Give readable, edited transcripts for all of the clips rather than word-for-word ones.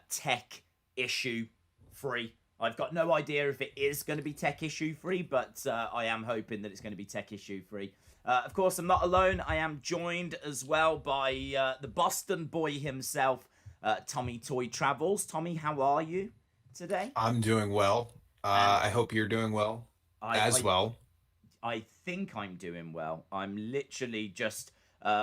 tech issue free. I've got no idea if it is going to be tech issue free, but I am hoping that it's going to be tech issue free. Of course, I'm not alone. I am joined as well by the Boston boy himself, Tommy Toy Travels. Tommy, how are you today? I'm doing well. I hope you're doing well as I well. I think I'm doing well. I'm literally just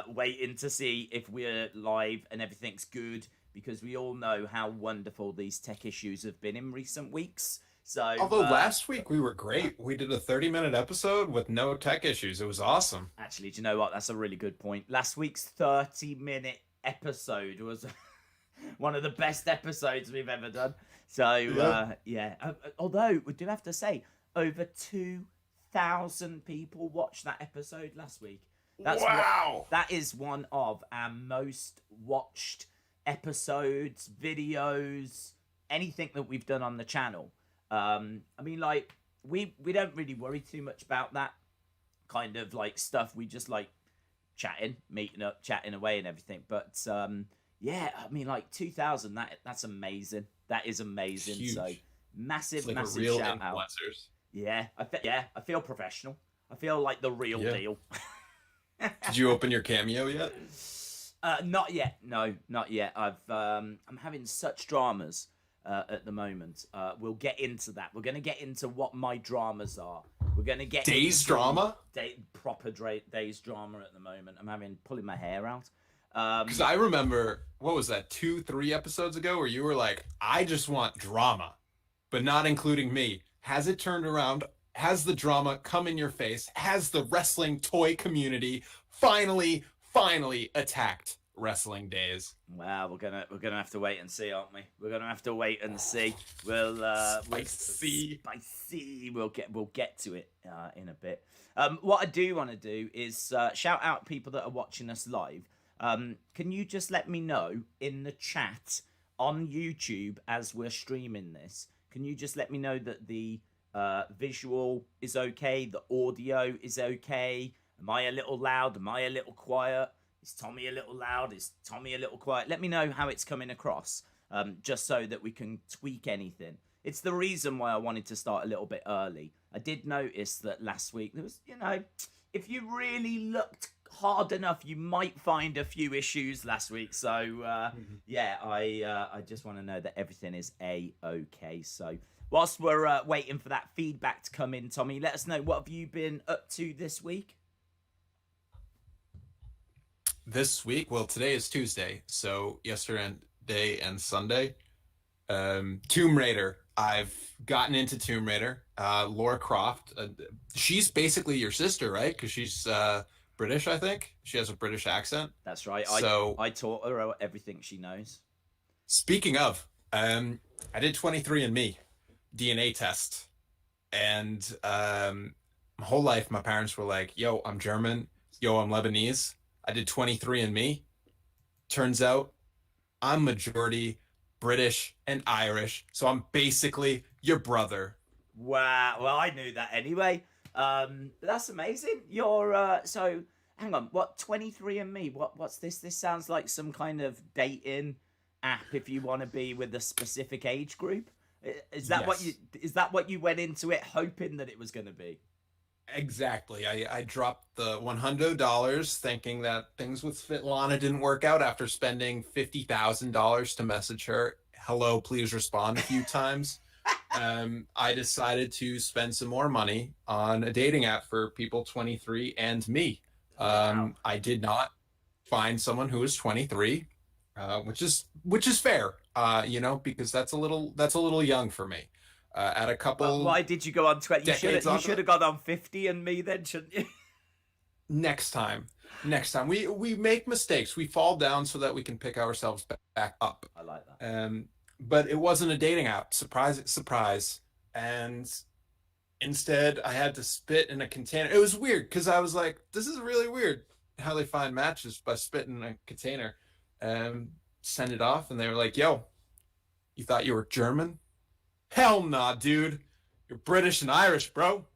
waiting to see if we're live and everything's good because we all know how wonderful these tech issues have been in recent weeks. So, Although last week we were great. We did a 30-minute episode with no tech issues. It was awesome. actually, do you know what? That's a really good point. Last week's 30-minute episode was one of the best episodes we've ever done. So, yeah. Although, we do have to say, over 2,000 people watched that episode last week. Wow! That is one of our most watched episodes, videos, anything that we've done on the channel. I mean, like, we don't really worry too much about that kind of, like, stuff. We just, like, chatting, meeting up, chatting away and everything. But, yeah, I mean, like, 2,000, that's amazing. That is amazing. Huge. So, massive, It's like massive a real shout out. influencers. Yeah, I feel professional. I feel like the real deal. Did you open your Cameo yet? Not yet. No, not yet. I'm having such dramas at the moment. We'll get into that. We're gonna get into what my dramas are. We're gonna get Days into drama? Proper days drama at the moment. I'm having pulling my hair out. Because I remember, what was that, 2, 3 episodes ago, where you were like, I just want drama, but not including me. Has it turned around? Has the drama come in your face? Has the wrestling toy community finally attacked Wrestling Days? Wow, we're gonna have to wait and see, aren't we? We're gonna have to wait and see. We'll spicy. We'll get to it in a bit. What I do want to do is shout out people that are watching us live. Can you just let me know in the chat on YouTube as we're streaming this? Can you just let me know that the visual is okay, the audio is okay? Am I a little loud? Am I a little quiet? Is Tommy a little loud? Is Tommy a little quiet? Let me know how it's coming across, just so that we can tweak anything. It's the reason why I wanted to start a little bit early. I did notice that last week there was, if you really looked hard enough, you might find a few issues last week. So, yeah, I just want to know that everything is A-okay. So, whilst we're waiting for that feedback to come in, Tommy, let us know, what have you been up to this week? This week, well, today is Tuesday, so yesterday and Sunday, Tomb Raider. I've gotten into Tomb Raider. Laura Croft, she's basically your sister, right? Because she's British, I think. She has a British accent. That's right. So I taught her everything she knows. speaking of, I did 23andMe DNA test, and my whole life my parents were like, "Yo, I'm German. Yo, I'm Lebanese." I did 23andMe. Turns out I'm majority British and Irish, so I'm basically your brother. Wow. Well, I knew that anyway. That's amazing. You're so hang on. What 23andMe? What's this? This sounds like some kind of dating app if you want to be with a specific age group. Is that what you went into it hoping that it was going to be? Exactly. I dropped the $100 thinking that things with Svetlana didn't work out after spending $50,000 to message her, "Hello, please respond," a few times. I decided to spend some more money on a dating app for people 23 and me. Wow. I did not find someone who was 23, which is fair, because that's a little young for me. At a couple. Why did you go on 20? You should have gone on 50andMe then, shouldn't you? Next time, we make mistakes. We fall down so that we can pick ourselves back up. I like that. But it wasn't a dating app. Surprise. And instead, I had to spit in a container. It was weird because I was like, "This is really weird how they find matches by spitting in a container." Send it off, and they were like, "Yo, you thought you were German? Hell nah, dude. You're British and Irish, bro."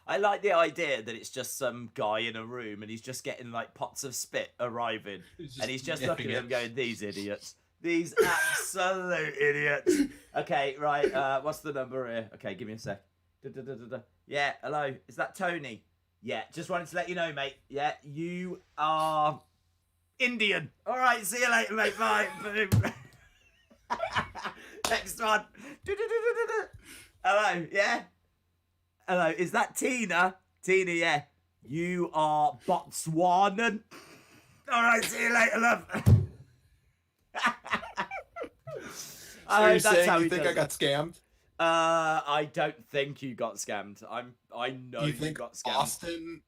I like the idea that it's just some guy in a room and he's just getting like pots of spit arriving, and he's just looking at them going, "These idiots." These absolute idiots. Okay, right. What's the number here? Okay, give me a sec. Yeah, hello. Is that Tony? Yeah, just wanted to let you know, mate. Yeah, you are Indian. All right, see you later, mate. Bye. Boom. Next one. Hello, yeah? Hello, is that Tina? Tina, yeah. You are Botswanan. All right, see you later, love. So you're saying you think I got scammed? I don't think you got scammed. I know you think got scammed. Austin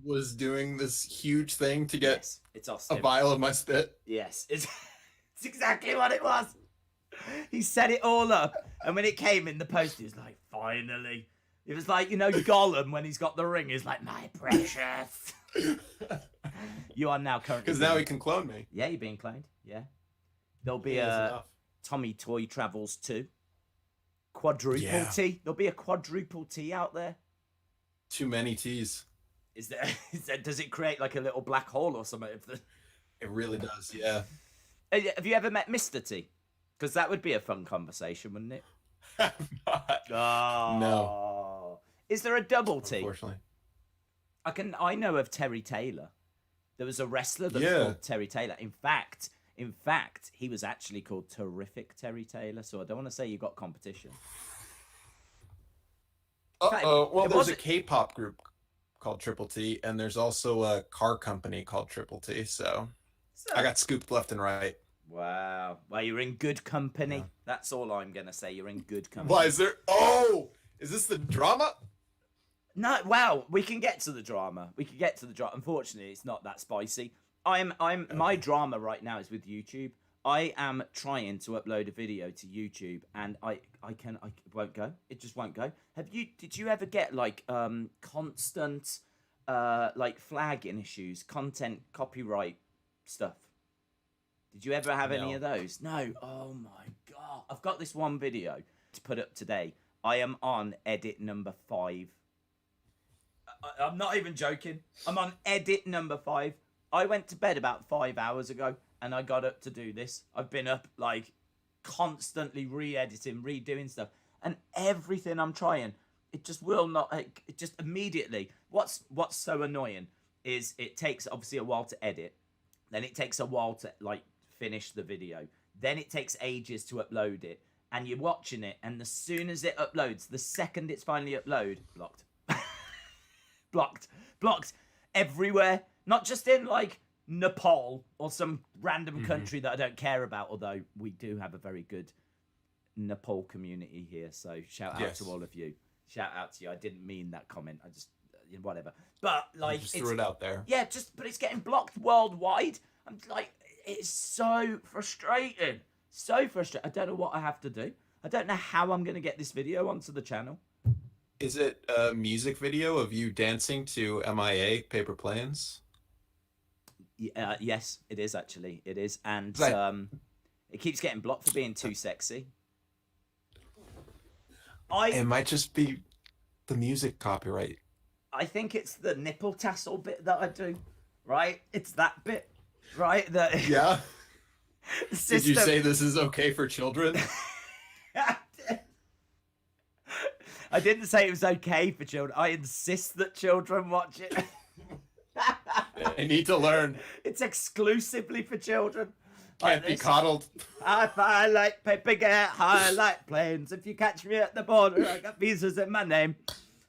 was doing this huge thing to get it's Austin. A vial of my spit? Yes, it's exactly what it was. He set it all up, and when it came in the post, he was like, finally. It was like, Gollum when he's got the ring. He's like, my precious. You are now currently... Because now he can clone me. Yeah, you're being cloned. Yeah. There'll be a Tommy Toy Travels 2. Quadruple T. There'll be a quadruple T out there. Too many T's. Is there, does it create like a little black hole or something? It really does, yeah. Have you ever met Mr. T? Because that would be a fun conversation, wouldn't it? Not. Oh. No. Is there a double T? Unfortunately. I know of Terry Taylor. There was a wrestler that was called Terry Taylor. In fact, he was actually called Terrific Terry Taylor. So I don't want to say you got competition. Well, there's a K-pop group called Triple T, and there's also a car company called Triple T. So I got scooped left and right. Wow. Well, you're in good company. Yeah. That's all I'm going to say. You're in good company. Why is there... Oh! Is this the drama? No, well, we can get to the drama. Unfortunately, it's not that spicy. My drama right now is with YouTube. I am trying to upload a video to YouTube, and I won't go. It just won't go. Did you ever get like constant like flagging issues, content copyright stuff? Did you ever have any of those? No. Oh my god! I've got this one video to put up today. I am on edit number 5. I'm not even joking. I'm on edit number 5. I went to bed about 5 hours ago, and I got up to do this. I've been up like constantly re-editing, redoing stuff, and everything I'm trying, it just will not. It just immediately. What's so annoying is it takes obviously a while to edit, then it takes a while to like finish the video, then it takes ages to upload it, and you're watching it, and as soon as it uploads, the second it's finally uploaded, blocked everywhere. Not just in like Nepal or some random country that I don't care about, although we do have a very good Nepal community here. So shout out to all of you. Shout out to you. I didn't mean that comment. I just whatever. But like, just threw it out there. Yeah, but it's getting blocked worldwide. I'm like, it's so frustrating. So frustrating. I don't know what I have to do. I don't know how I'm going to get this video onto the channel. Is it a music video of you dancing to MIA Paper Planes? Yes, it is actually. It is, and it keeps getting blocked for being too sexy. It might just be the music copyright. I think it's the nipple tassel bit that I do. Right, it's that bit. Right, yeah. Did you say this is okay for children? I didn't say it was okay for children. I insist that children watch it. They need to learn. It's exclusively for children. Can't be coddled. I like paper get I like planes. If you catch me at the border, I got visas in my name.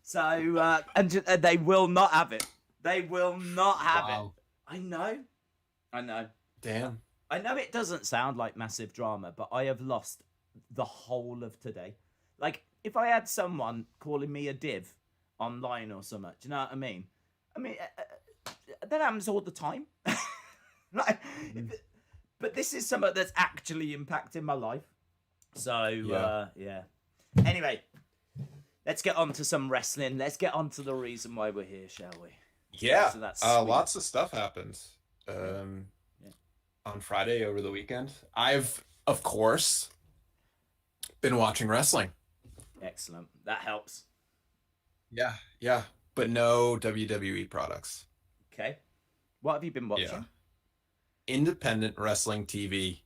So, and they will not have it. They will not have it. I know. Damn. I know it doesn't sound like massive drama, but I have lost the whole of today. Like, if I had someone calling me a div online or something, do you know what I mean? That happens all the time. But this is something that's actually impacting my life. So, yeah. Anyway, let's get on to some wrestling. Let's get on to the reason why we're here, shall we? Yeah, so lots of stuff happened on Friday over the weekend. I've, of course, been watching wrestling. Excellent. That helps. Yeah. But no WWE products. Okay. What have you been watching? Yeah. Independent wrestling TV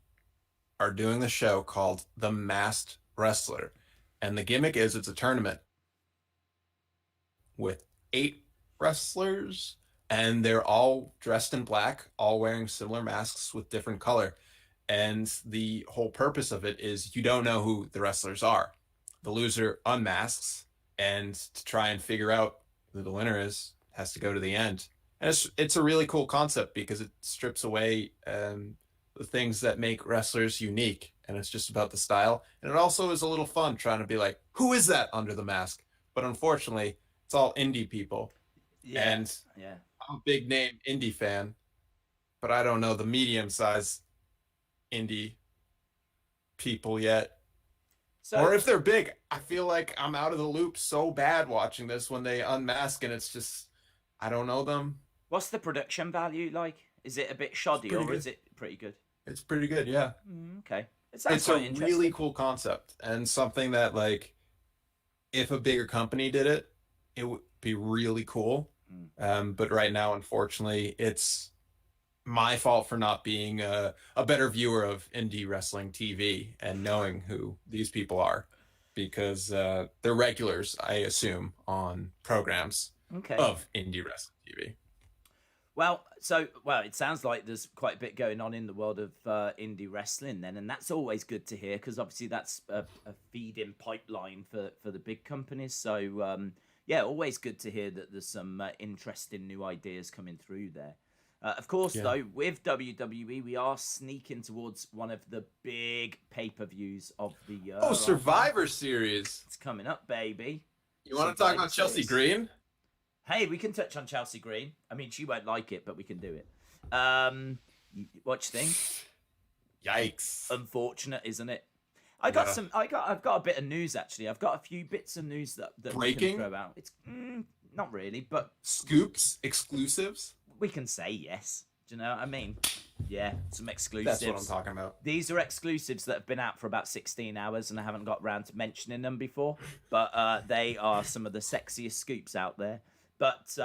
are doing the show called The Masked Wrestler. And the gimmick is it's a tournament with 8 wrestlers, and they're all dressed in black, all wearing similar masks with different color. And the whole purpose of it is you don't know who the wrestlers are. The loser unmasks, and to try and figure out who the winner is, has to go to the end. And it's a really cool concept because it strips away the things that make wrestlers unique, and it's just about the style. And it also is a little fun trying to be like, who is that under the mask? But unfortunately, it's all indie people. Yeah. And Yeah. I'm a big name indie fan, but I don't know the medium-sized indie people yet. So, Or if they're big, I feel like I'm out of the loop so bad watching this when they unmask and it's just, I don't know them. what's the production value like? Is it a bit shoddy or is it pretty good? It's pretty good, yeah. Okay. It sounds It's quite a interesting. really cool concept and something that, like, if a bigger company did it, it would be really cool. But right now, unfortunately, it's my fault for not being a better viewer of indie wrestling TV and knowing who these people are, because they're regulars, I assume, on programs of indie wrestling TV. Well, it sounds like there's quite a bit going on in the world of indie wrestling then, and that's always good to hear because obviously that's a feed-in pipeline for the big companies. So, yeah, always good to hear that there's some interesting new ideas coming through there. Of course, though, with WWE, we are sneaking towards one of the big pay-per-views of the year. Oh, Survivor Series. It's coming up, baby. You want to talk about Chelsea Green? Hey, we can touch on Chelsea Green. I mean, she won't like it, but we can do it. What you think? Yikes! Unfortunate, isn't it? I've got a bit of news actually. I've got a few bits of news that we can throw out. It's not really, but scoops, exclusives. We can say yes. Do you know what I mean? Yeah, some exclusives. That's what I'm talking about. These are exclusives that have been out for about 16 hours, and I haven't got around to mentioning them before. But they are some of the sexiest scoops out there. But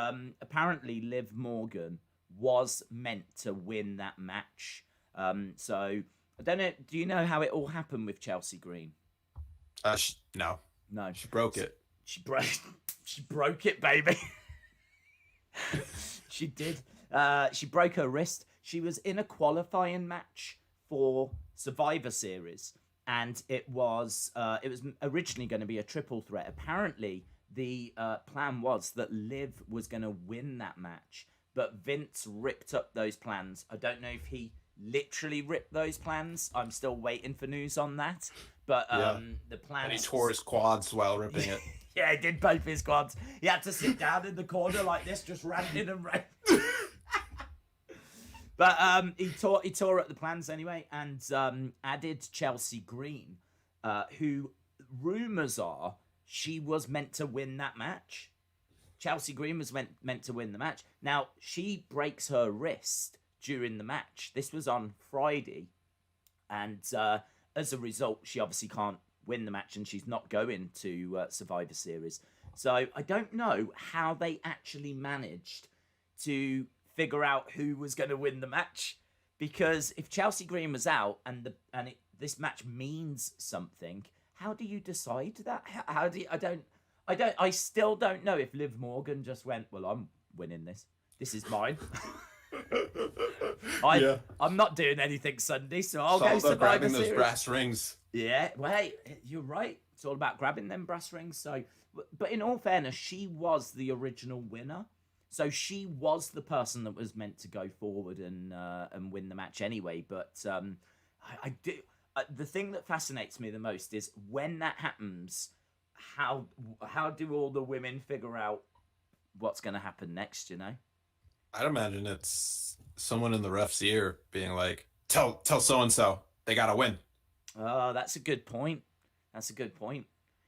apparently Liv Morgan was meant to win that match. So I don't know. Do you know how it all happened with Chelsea Green? No. No. She broke it. She broke it, baby. She did. She broke her wrist. She was in a qualifying match for Survivor Series, and it was originally going to be a triple threat. Apparently, the plan was that Liv was going to win that match, but Vince ripped up those plans. I don't know if he literally ripped those plans. I'm still waiting for news on that. But the plans... And he tore his quads while ripping it. Yeah, he did both his quads. He had to sit down in the corner like this, just ranting and ranting. But he tore up the plans anyway, and added Chelsea Green, who rumours are she was meant to win that match. Chelsea Green was meant to win the match. Now, she breaks her wrist during the match. This was on Friday, and as a result, she obviously can't win the match, and she's not going to Survivor Series. So I don't know how they actually managed to figure out who was going to win the match, because if Chelsea Green was out and this match means something, how do you decide that? How do you, I still don't know if Liv Morgan just went, well, I'm winning this. This is mine. I'm not doing anything Sunday, so I'll go Survivor grabbing Series. Those brass rings. Yeah, well, hey, you're right. It's all about grabbing them brass rings. So, but in all fairness, she was the original winner. So she was the person that was meant to go forward and win the match anyway. But I do. The thing that fascinates me the most is when that happens, how do all the women figure out what's going to happen next? You know, I'd imagine it's someone in the ref's ear being like, "Tell so and so they gotta win." Oh, that's a good point. That's a good point.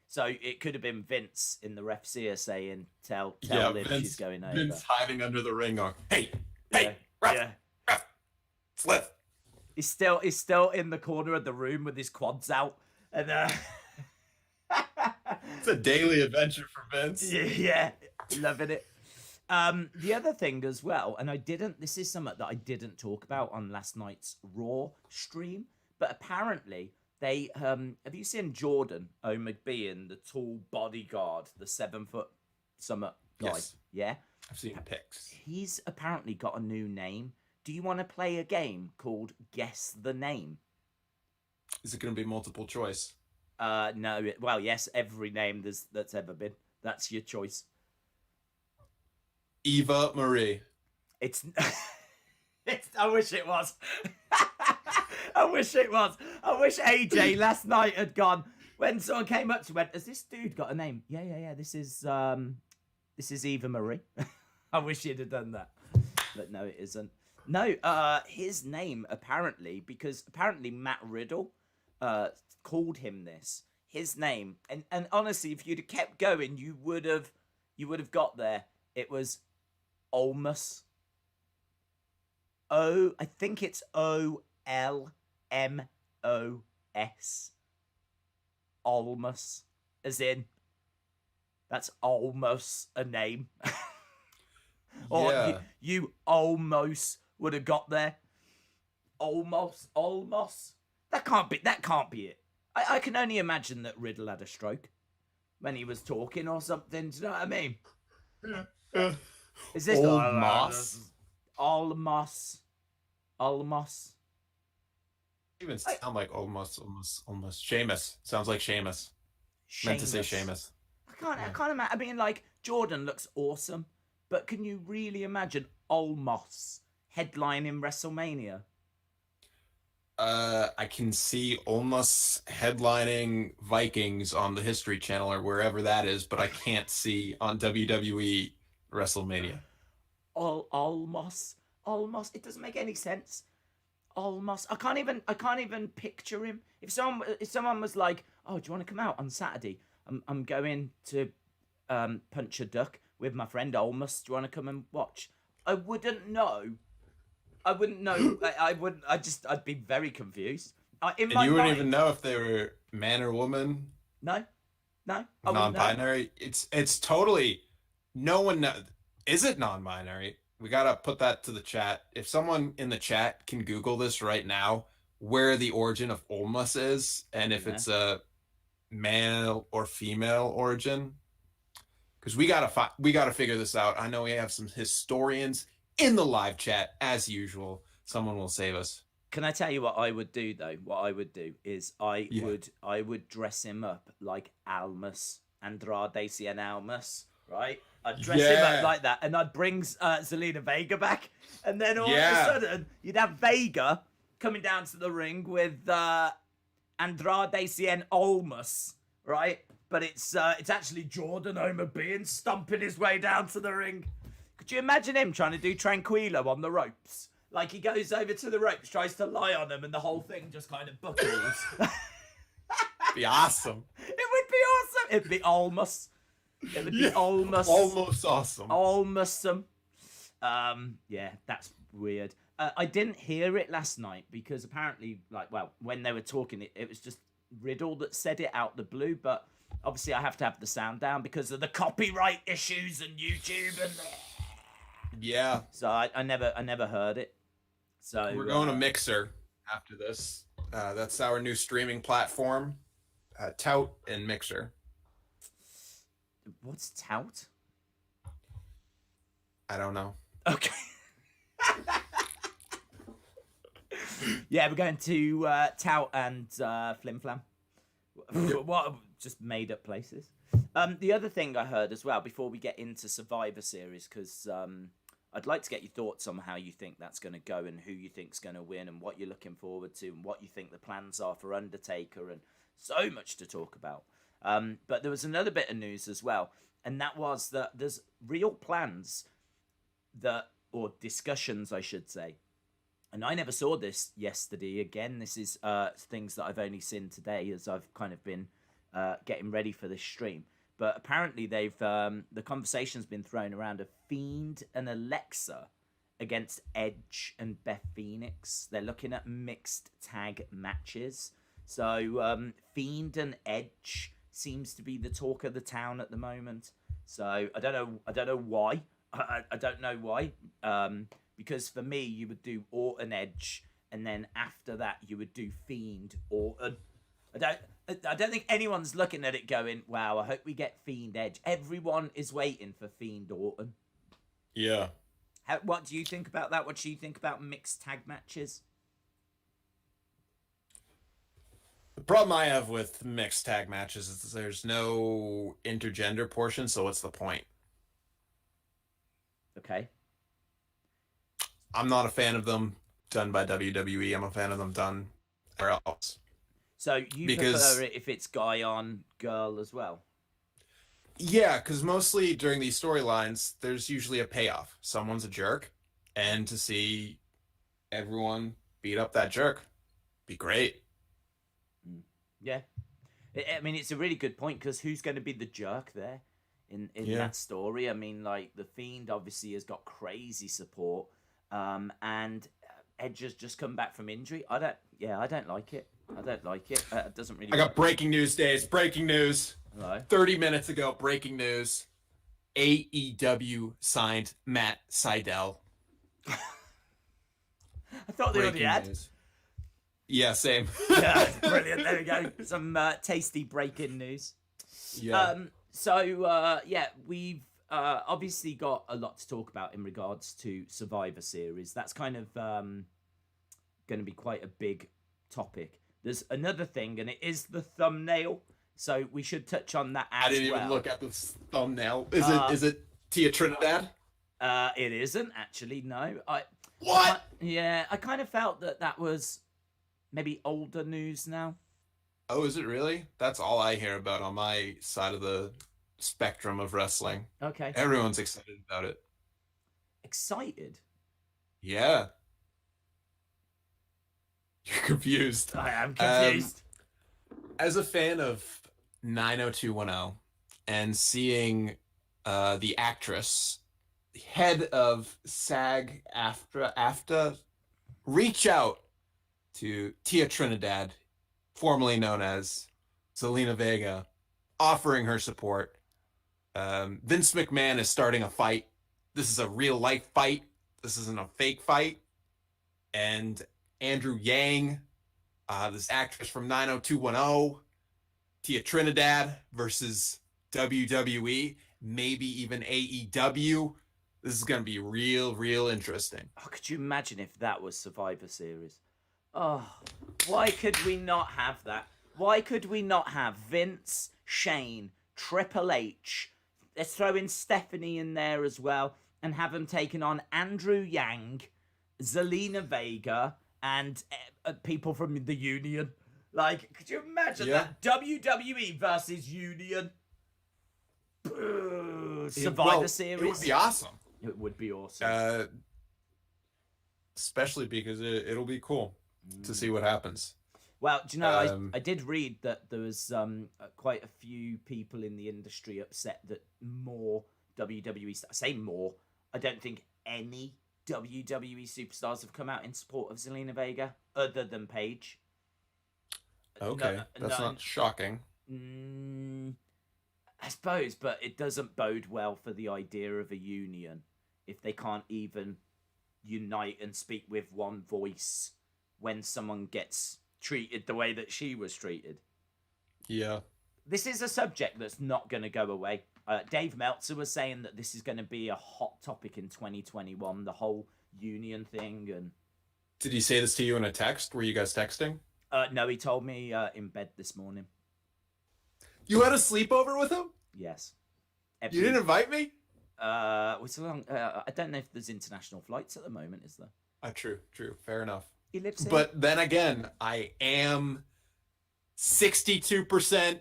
So it could have been Vince in the ref's ear saying, "Tell Liv she's going over." Vince hiding under the ring, going, "Hey, ref, it's Liv." He's still in the corner of the room with his quads out, and it's a daily adventure for Vince. Yeah, loving it. The other thing as well, and this is something that I didn't talk about on last night's Raw stream, But apparently they have you seen Jordan O'McBean, the tall bodyguard, the 7 foot summit guy? Yes. Yeah. I've seen pics. He's apparently got a new name. Do you want to play a game called Guess the Name? Is it going to be multiple choice? No. Well, yes, every name that's ever been. That's your choice. Eva Marie. It's. I wish it was. I wish it was. I wish AJ last night had gone when someone came up to him, went, "Has this dude got a name?" Yeah. This is Eva Marie. I wish he'd have done that, but no, it isn't. No, his name apparently, because apparently Matt Riddle called him this. His name, and honestly, if you'd have kept going, you would have got there. It was Olmus. I think it's OLMOS. Olmus, as in that's almost a name. Or Yeah. you almost would have got there. Almost. That can't be it. I can only imagine that Riddle had a stroke when he was talking or something. Do you know what I mean? Yeah. Is this Olmos? Almost. Even sound like almost. Sheamus. Sounds like Sheamus. Meant to say Sheamus. I can't imagine. I mean, like, Jordan looks awesome, but can you really imagine Olmos headlining WrestleMania? I can see almost headlining Vikings on the History Channel or wherever that is, but I can't see on WWE WrestleMania. Almost. It doesn't make any sense. Almost. I can't even picture him. If someone was like, "Oh, do you want to come out on Saturday? I'm going to punch a duck with my friend Almost. Do you want to come and watch?" I wouldn't know. I wouldn't. I'd be very confused. And you wouldn't even know if they were man or woman. No. Non-binary. It's totally. No one knows. Is it non-binary? We gotta put that to the chat. If someone in the chat can Google this right now, where the origin of Olmus is, and if it's a male or female origin, because we gotta figure this out. I know we have some historians in the live chat as usual. Someone will save us. Can I tell you what I would do though? What I would do is I would dress him up like Almas, Andrade Cien Almas, right? I'd dress him up like that, and I'd bring Zelina Vega back, and then all of a sudden you'd have Vega coming down to the ring with Andrade Cien Almas, right? But it's actually Jordan O'McBean stomping his way down to the ring. Could you imagine him trying to do Tranquilo on the ropes? Like, he goes over to the ropes, tries to lie on them, and the whole thing just kind of buckles. Be awesome. It would be awesome. It'd be almost. It would be almost awesome. Almost. Yeah, that's weird. I didn't hear it last night because apparently, when they were talking, it was just Riddle that said it out the blue. But obviously, I have to have the sound down because of the copyright issues and YouTube and. Yeah. So I never heard it. So we're going to Mixer after this. That's our new streaming platform. Tout and Mixer. What's Tout? I don't know. Okay. Yeah, we're going to Tout and Flim Flam. What just made up places. The other thing I heard as well before we get into Survivor Series, because I'd like to get your thoughts on how you think that's going to go and who you think's going to win and what you're looking forward to and what you think the plans are for Undertaker and so much to talk about. But there was another bit of news as well, and that was that there's real plans or discussions, I should say. And I never saw this yesterday. Again, this is things that I've only seen today as I've kind of been getting ready for this stream. But apparently the conversation's been thrown around of Fiend and Alexa against Edge and Beth Phoenix. They're looking at mixed tag matches. So Fiend and Edge seems to be the talk of the town at the moment. So I don't know why. I don't know why. Because for me, you would do Orton Edge and then after that you would do Fiend Orton. I don't think anyone's looking at it going, wow, I hope we get Fiend Edge. Everyone is waiting for Fiend Orton. Yeah. What do you think about that? What do you think about mixed tag matches? The problem I have with mixed tag matches is there's no intergender portion, so what's the point? Okay. I'm not a fan of them done by WWE. I'm a fan of them done everywhere else. So you prefer it if it's guy on girl as well? Yeah, because mostly during these storylines, there's usually a payoff. Someone's a jerk, and to see everyone beat up that jerk, be great. Yeah. I mean, it's a really good point, because who's going to be the jerk there in that story? I mean, like, The Fiend obviously has got crazy support, and Edge has just come back from injury. I don't like it. I don't like it. It doesn't really. I got breaking news, Days. Breaking news. Hello? 30 minutes ago, breaking news. AEW signed Matt Sydal. I thought they already had. News. Yeah, same. Yeah, brilliant. There we go. Some tasty breaking news. Yeah. We've obviously got a lot to talk about in regards to Survivor Series. That's kind of going to be quite a big topic. There's another thing, and it is the thumbnail. So we should touch on that as well. I didn't even look at the thumbnail. Is it Tia Trinidad? It isn't actually. No. What? I kind of felt that was maybe older news now. Oh, is it really? That's all I hear about on my side of the spectrum of wrestling. Okay. Everyone's excited about it. Excited? Yeah. You're confused. I am confused. As a fan of 90210 and seeing the actress, the head of SAG-AFTRA, reach out to Tia Trinidad, formerly known as Zelina Vega, offering her support. Vince McMahon is starting a fight. This is a real life fight. This isn't a fake fight. And Andrew Yang, this actress from 90210, Tia Trinidad versus WWE, maybe even AEW. This is going to be real interesting. Oh, could you imagine if that was Survivor Series? Oh, why could we not have that? Why could we not have Vince, Shane, Triple H? Let's throw in Stephanie in there as well, and have them taking on Andrew Yang, Zelina Vega, and people from the Union. Like, could you imagine that? WWE versus Union. Survivor Series. It would be awesome. It would be awesome. Especially because it'll be cool to see what happens. Well, do you know, I did read that there was quite a few people in the industry upset that more WWE... I say more. I don't think any WWE superstars have come out in support of Zelina Vega, other than Paige. Okay, that's not shocking. I suppose, but it doesn't bode well for the idea of a union if they can't even unite and speak with one voice when someone gets treated the way that she was treated. Yeah. This is a subject that's not going to go away. Dave Meltzer was saying that this is going to be a hot topic in 2021, the whole union thing. And did he say this to you in a text? Were you guys texting? No, he told me in bed this morning. You had a sleepover with him? Yes. You didn't invite me? I don't know if there's international flights at the moment, is there? True. Fair enough. He lives here. But then again, I am 62%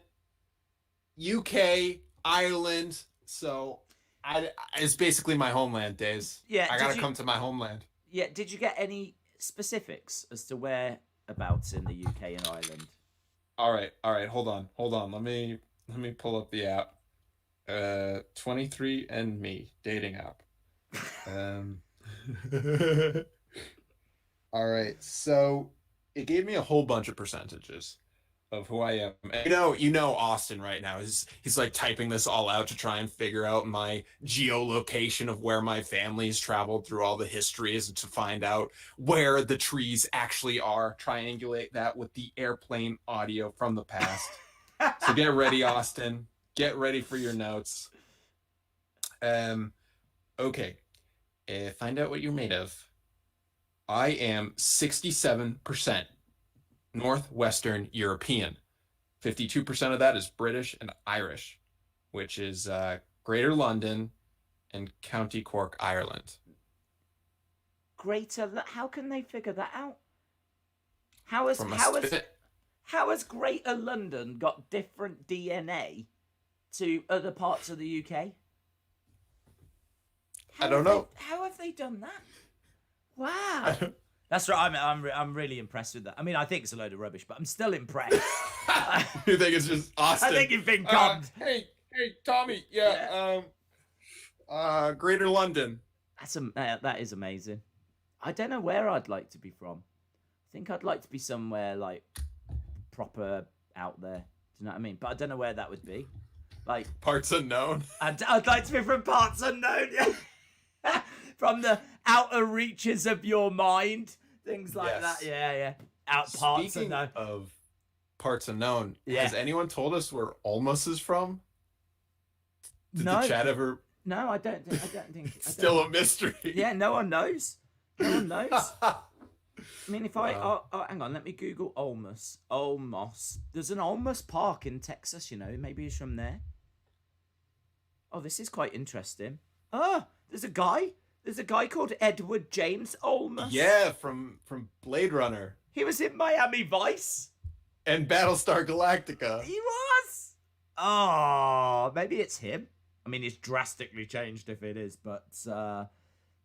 UK, Ireland, so it's basically my homeland days. Yeah, I gotta come to my homeland. Yeah, did you get any specifics as to whereabouts in the UK and Ireland? All right. Hold on. Let me pull up the app. 23andMe dating app. All right. So it gave me a whole bunch of percentages of who I am. And you know, Austin right now he's like typing this all out to try and figure out my geolocation of where my family's traveled through all the histories and to find out where the trees actually are. Triangulate that with the airplane audio from the past. So get ready, Austin. Get ready for your notes. Okay. Find out what you're made of. I am 67% Northwestern European. 52% of that is British and Irish, which is Greater London and County Cork, Ireland. How can they figure that out? How has Greater London got different DNA to other parts of the UK? I don't know. How have they done that? Wow. That's right. I'm really impressed with that. I mean, I think it's a load of rubbish, but I'm still impressed. You think it's just Austin? I think you've been conned. Hey, Tommy. Yeah. Greater London. That is amazing. I don't know where I'd like to be from. I think I'd like to be somewhere like proper out there. Do you know what I mean? But I don't know where that would be. Like parts unknown. I'd like to be from parts unknown. Yeah. From the outer reaches of your mind, things like that. Yeah. Parts unknown. Of parts unknown. Has anyone told us where Olmos is from? Did the chat ever? No, I don't think. It's still a mystery. Yeah, no one knows. No one knows. I mean, if hang on, let me Google Olmos. Olmos. There's an Olmos Park in Texas. Maybe he's from there. Oh, this is quite interesting. Oh, there's a guy called Edward James Olmos. Yeah, from Blade Runner. He was in Miami Vice. And Battlestar Galactica. He was. Oh, maybe it's him. I mean, it's drastically changed if it is, but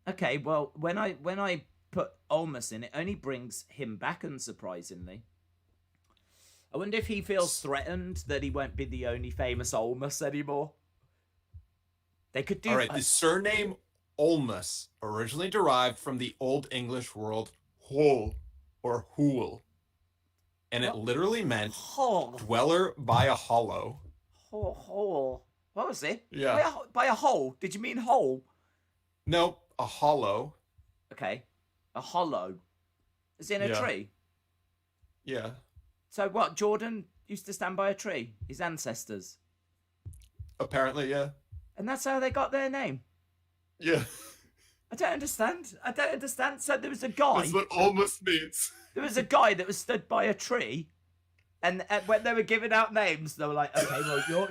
okay. Well, when I put Olmos in, it only brings him back, unsurprisingly. I wonder if he feels threatened that he won't be the only famous Olmos anymore. They could do. All right, the surname Olmos originally derived from the Old English word "hol" or "hool," and it literally meant dweller by a hollow. Hole. What was it? Yeah. By a hole. Did you mean hole? Nope, a hollow. Okay, a hollow. Is it in a tree? Yeah. So what? Jordan used to stand by a tree. His ancestors. Apparently, yeah. And that's how they got their name. Yeah. I don't understand. So there was a guy. That's what Olmos means. There was a guy that was stood by a tree, and when they were giving out names, they were like, "Okay, well,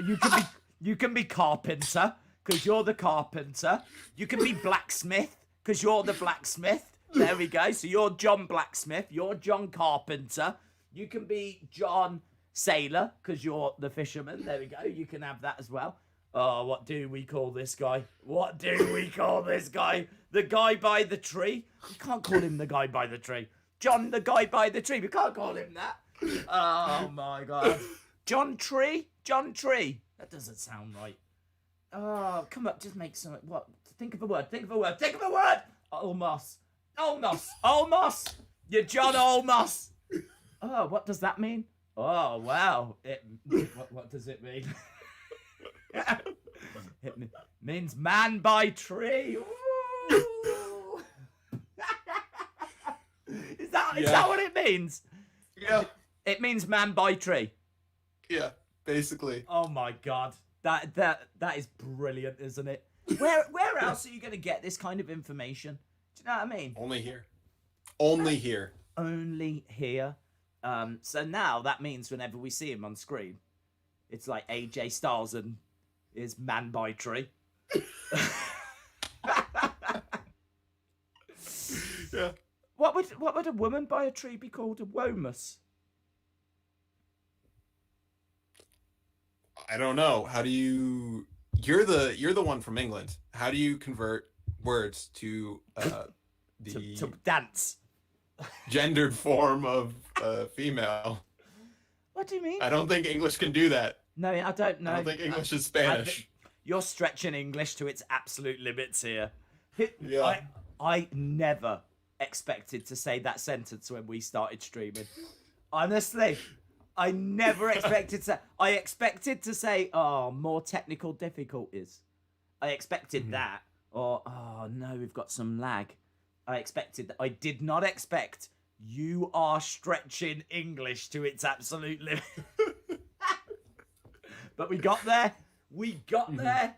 you can be carpenter because you're the carpenter. You can be blacksmith because you're the blacksmith. There we go. So you're John Blacksmith. You're John Carpenter. You can be John Sailor because you're the fisherman. There we go. You can have that as well." Oh, what do we call this guy? What do we call this guy? The guy by the tree? We can't call him the guy by the tree. John, the guy by the tree. We can't call him that. Oh, my God. John Tree? John Tree. That doesn't sound right. Oh, come up. Just make some... What? Think of a word. Olmos. You're John Olmos. Oh, what does that mean? Oh, wow. What does it mean? It means man by tree. Is that what it means? Yeah. It means man by tree. Yeah, basically. Oh my God. That is brilliant, isn't it? Where else are you going to get this kind of information? Do you know what I mean? Only here. Only here. So now that means whenever we see him on screen, it's like AJ Styles and his man by tree. Yeah. What would a woman by a tree be called? A womus? I don't know. How do you? You're the one from England. How do you convert words to to dance? Gendered form of female. What do you mean? I don't think English can do that. No, I don't know. I don't think English is Spanish. You're stretching English to its absolute limits here. Yeah. I never expected to say that sentence when we started streaming. Honestly, I never expected to. I expected to say, "Oh, more technical difficulties." I expected that, or "Oh no, we've got some lag." I expected that. I did not expect you are stretching English to its absolute limit. But we got there. We got there.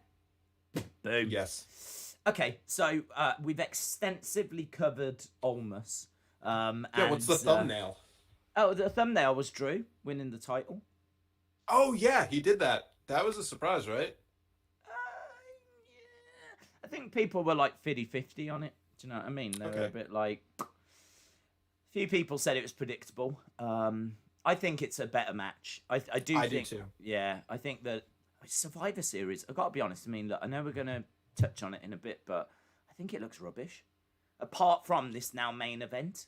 Boom. Yes. Okay, so we've extensively covered Almas. What's the thumbnail? The thumbnail was Drew winning the title. Oh, yeah, he did that. That was a surprise, right? Yeah. I think people were like 50-50 on it. Do you know what I mean? They were a bit like... A few people said it was predictable. I think it's a better match. I do too. Yeah, I think that Survivor Series, I've got to be honest, I mean, look, I know we're going to touch on it in a bit, but I think it looks rubbish. Apart from this now main event.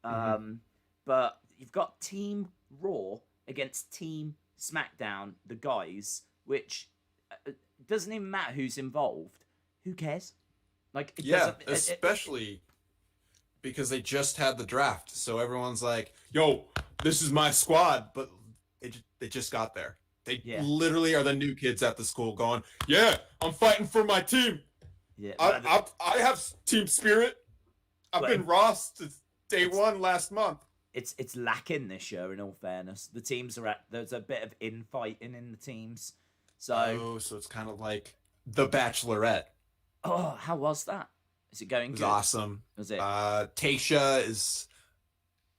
But you've got Team Raw against Team SmackDown, the guys, which doesn't even matter who's involved. Who cares? Like, especially because they just had the draft, so everyone's like, "Yo, this is my squad," but they just got there. They literally are the new kids at the school, going, "Yeah, I'm fighting for my team. Yeah, I have team spirit. I've been Ross since day one last month." It's lacking this year. In all fairness, the teams there's a bit of infighting in the teams. So it's kind of like The Bachelorette. Oh, how was that? Is it going good? It was awesome. Was it? Tasha is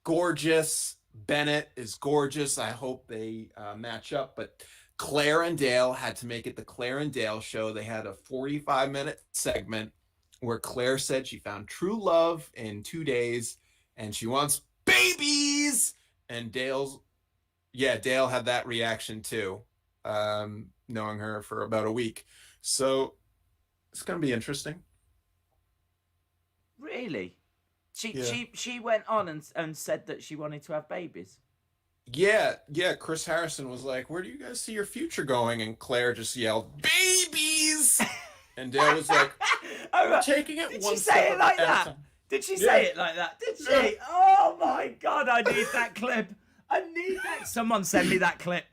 gorgeous. Bennett is gorgeous. I hope they match up. But Claire and Dale had to make it the Claire and Dale show. They had a 45-minute segment where Claire said she found true love in 2 days and she wants babies. And Dale had that reaction too, knowing her for about a week. So it's going to be interesting. Really? She went on and said that she wanted to have babies. Yeah. Chris Harrison was like, "Where do you guys see your future going?" And Claire just yelled, "Babies!" And Dale was like, "We're taking it one step at a time." Did she say it like that? Did she? Yeah. Oh my God! I need that clip. I need that. Someone send me that clip.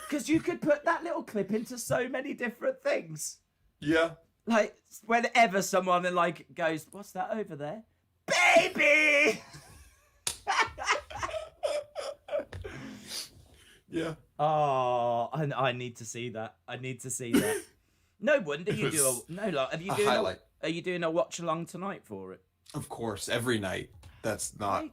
Because you could put that little clip into so many different things. Yeah. Like, whenever someone like goes, "What's that over there?" Baby! Yeah. Oh, I need to see that. No wonder you do have you doing highlight. Are you doing a watch along tonight for it? Of course, every night. That's not.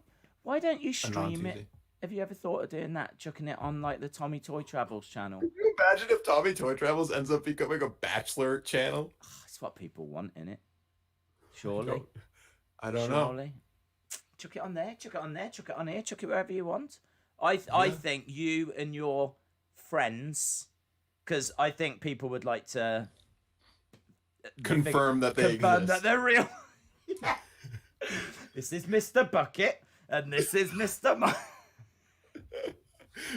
Why don't you stream it? Have you ever thought of doing that, chucking it on like the Tommy Toy Travels channel? Can you imagine if Tommy Toy Travels ends up becoming a Bachelor channel? It's what people want, innit? Surely. I don't know. Chuck it on there, chuck it on here, chuck it wherever you want. I think you and your friends, because I think people would like to confirm that they're real. Yeah. This is Mr. Bucket, and this is Mr.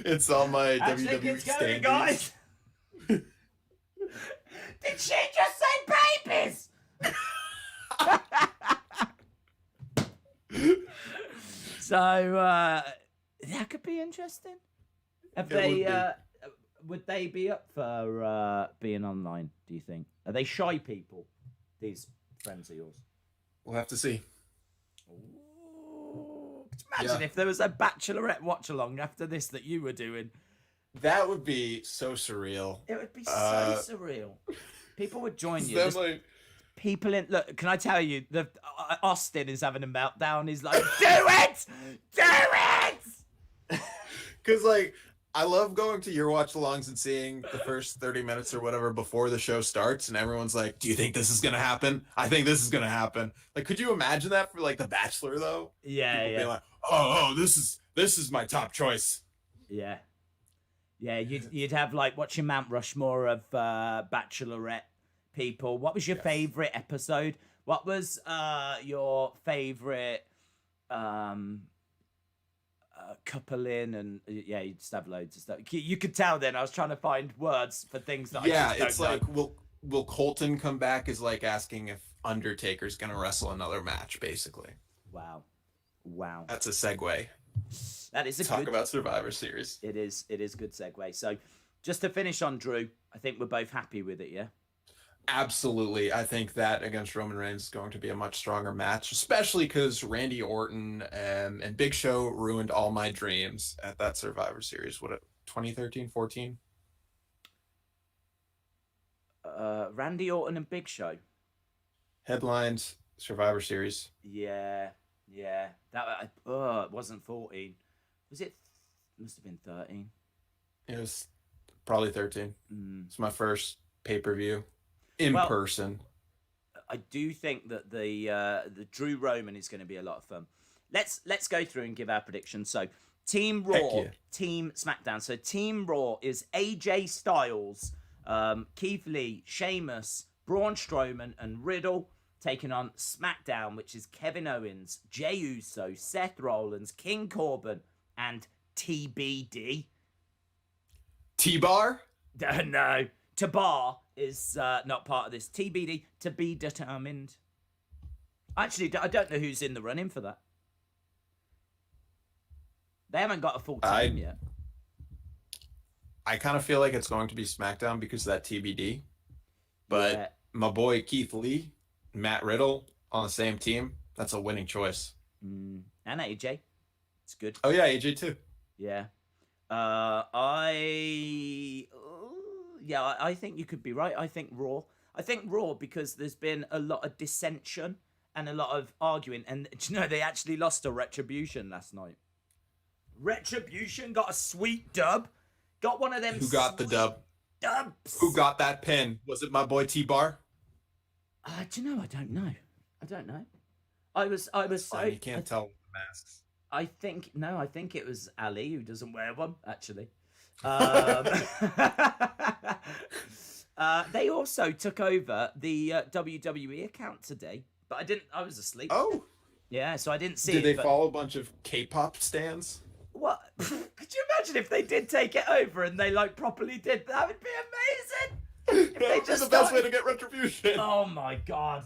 It's all my WWE standings. Guys. Did she just say babies? So that could be interesting. Would they be up for being online, do you think? Are they shy people, these friends of yours? We'll have to see. Ooh. Imagine if there was a Bachelorette watch along after this that you were doing. That would be so surreal. It would be so surreal. People would join you. People in look. Can I tell you? Austin is having a meltdown. He's like, "Do it, do it!" Because like I love going to your watch-alongs and seeing the first 30 minutes or whatever before the show starts, and everyone's like, "Do you think this is gonna happen? I think this is gonna happen." Like, could you imagine that for like The Bachelor though? Yeah, People being like, "Oh, this is my top choice." Yeah. You'd have like watching Mount Rushmore of Bachelorette people. What was your favorite episode? What was your favorite couple in? And you just have loads of stuff. You could tell then I was trying to find words for things that I just don't know. Like will Colton come back is like asking if Undertaker's gonna wrestle another match, basically. Wow. That's a segue. That is a Talk good... about Survivor Series. It is a good segue. So just to finish on Drew, I think we're both happy with it, yeah? Absolutely. I think that against Roman Reigns is going to be a much stronger match, especially because Randy Orton and Big Show ruined all my dreams at that Survivor Series. What, 2013, 14? Randy Orton and Big Show. Headlines, Survivor Series. Yeah. It wasn't 14. Was it? Must have been 13. It was probably 13. It's my first pay-per-view in person. I do think that the Drew Roman is going to be a lot of fun. Let's go through and give our predictions. So Team Raw, Team SmackDown. So Team Raw is AJ Styles, Keith Lee, Sheamus, Braun Strowman, and Riddle, taking on SmackDown, which is Kevin Owens, Jey Uso, Seth Rollins, King Corbin, and TBD. T-Bar? No. Tabar is not part of this. TBD, to be determined. Actually, I don't know who's in the running for that. They haven't got a full team yet. I kind of feel like it's going to be SmackDown because of that TBD. But my boy Keith Lee, Matt Riddle on the same team, that's a winning choice. And AJ. It's good. Oh, yeah, AJ too. Yeah. I think you could be right. I think Raw because there's been a lot of dissension and a lot of arguing. And do you know, they actually lost to Retribution last night. Retribution got a sweet dub. Got one of them. Who got the dub? Dubs. Who got that pin? Was it my boy T-Bar? Do you know? I don't know. I was so... You can't tell with the masks. I think it was Ali who doesn't wear one, actually. They also took over the WWE account today, but I was asleep. Oh. Yeah, so I didn't see Did they follow a bunch of K-pop stands? What? Could you imagine if they did take it over and they properly did? That would be amazing. If they just the best way to get retribution. Oh my God.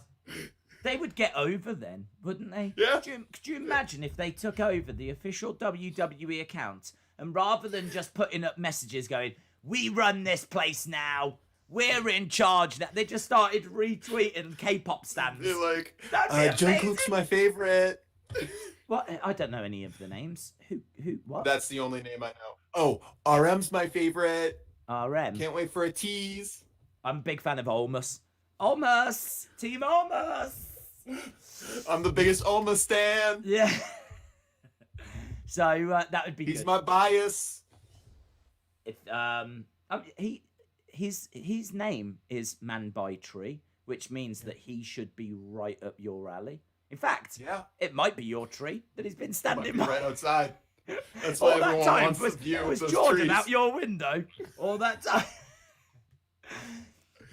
They would get over then, wouldn't they? Yeah. Could you imagine if they took over the official WWE account and rather than just putting up messages going, "We run this place now, we're in charge now," they just started retweeting K-pop stands. They're like, Jungkook's my favorite. What? I don't know any of the names. Who? What? That's the only name I know. Oh, RM's my favorite. RM. Can't wait for a tease. I'm a big fan of Olmus. Olmus! Team Olmus! I'm the biggest Olmus stan. Yeah. So that would be He's good. my bias. If his name is Man by Tree, which means that he should be right up your alley. In fact, it might be your tree that he's been standing by. Right outside. That's why everyone wants to view was those Jordan trees. out your window all that time.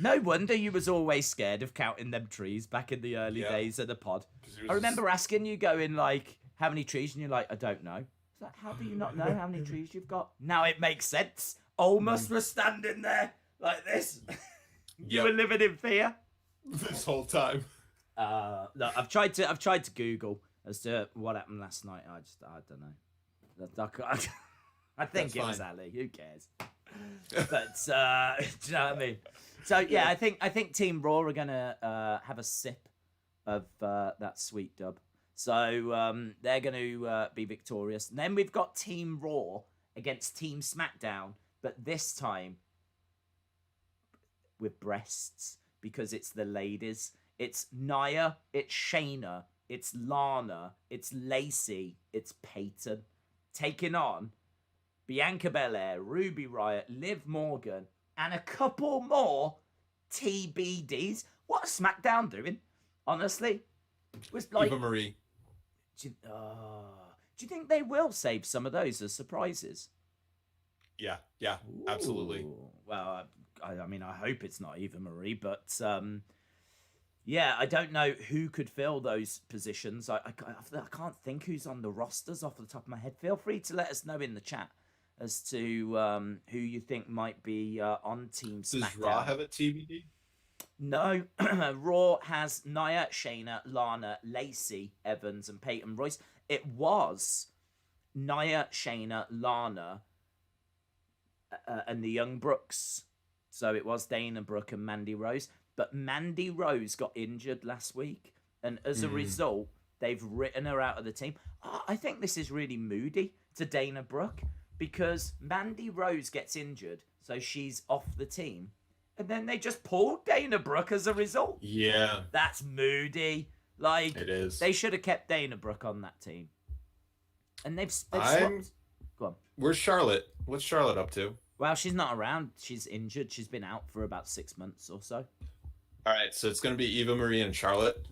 No wonder you was always scared of counting them trees back in the early days of the pod. I remember asking you going how many trees, and you're like, I don't know. It's like, how do you not know how many trees you've got? Now it makes sense. Olmus was standing there like this. You were living in fear this whole time. Look, I've tried to Google as to what happened last night. I don't know. I think it was Ali. Who cares? But do you know what I mean? So yeah, I think Team Raw are gonna have a sip of that sweet dub. So they're gonna be victorious. And then we've got Team Raw against Team SmackDown, but this time with breasts because it's the ladies. It's Nia, it's Shayna, it's Lana, it's Lacey, it's Peyton taking on Bianca Belair, Ruby Riott, Liv Morgan, and a couple more TBDs. What's SmackDown doing? Honestly, it was like Eva Marie. Do you think they will save some of those as surprises? Yeah, absolutely. Well, I mean, I hope it's not Eva Marie, but yeah, I don't know who could fill those positions. I can't think who's on the rosters off the top of my head. Feel free to let us know in the chat as to who you think might be on Team SmackDown. Does Raw have a TBD? No. Raw has Nia, Shayna, Lana, Lacey, Evans, and Peyton Royce. It was Nia, Shayna, Lana, and the Young Brooks. So it was Dana Brooke and Mandy Rose. But Mandy Rose got injured last week. And as a result, they've written her out of the team. I think this is really moody to Dana Brooke because Mandy Rose gets injured, so she's off the team. And then they just pulled Dana Brooke as a result. Yeah. That's moody. Like, it is. They should have kept Dana Brooke on that team. And they've swapped. Go on. Where's Charlotte? What's Charlotte up to? Well, she's not around. She's injured. She's been out for about 6 months or so. All right, so it's going to be Eva Marie and Charlotte.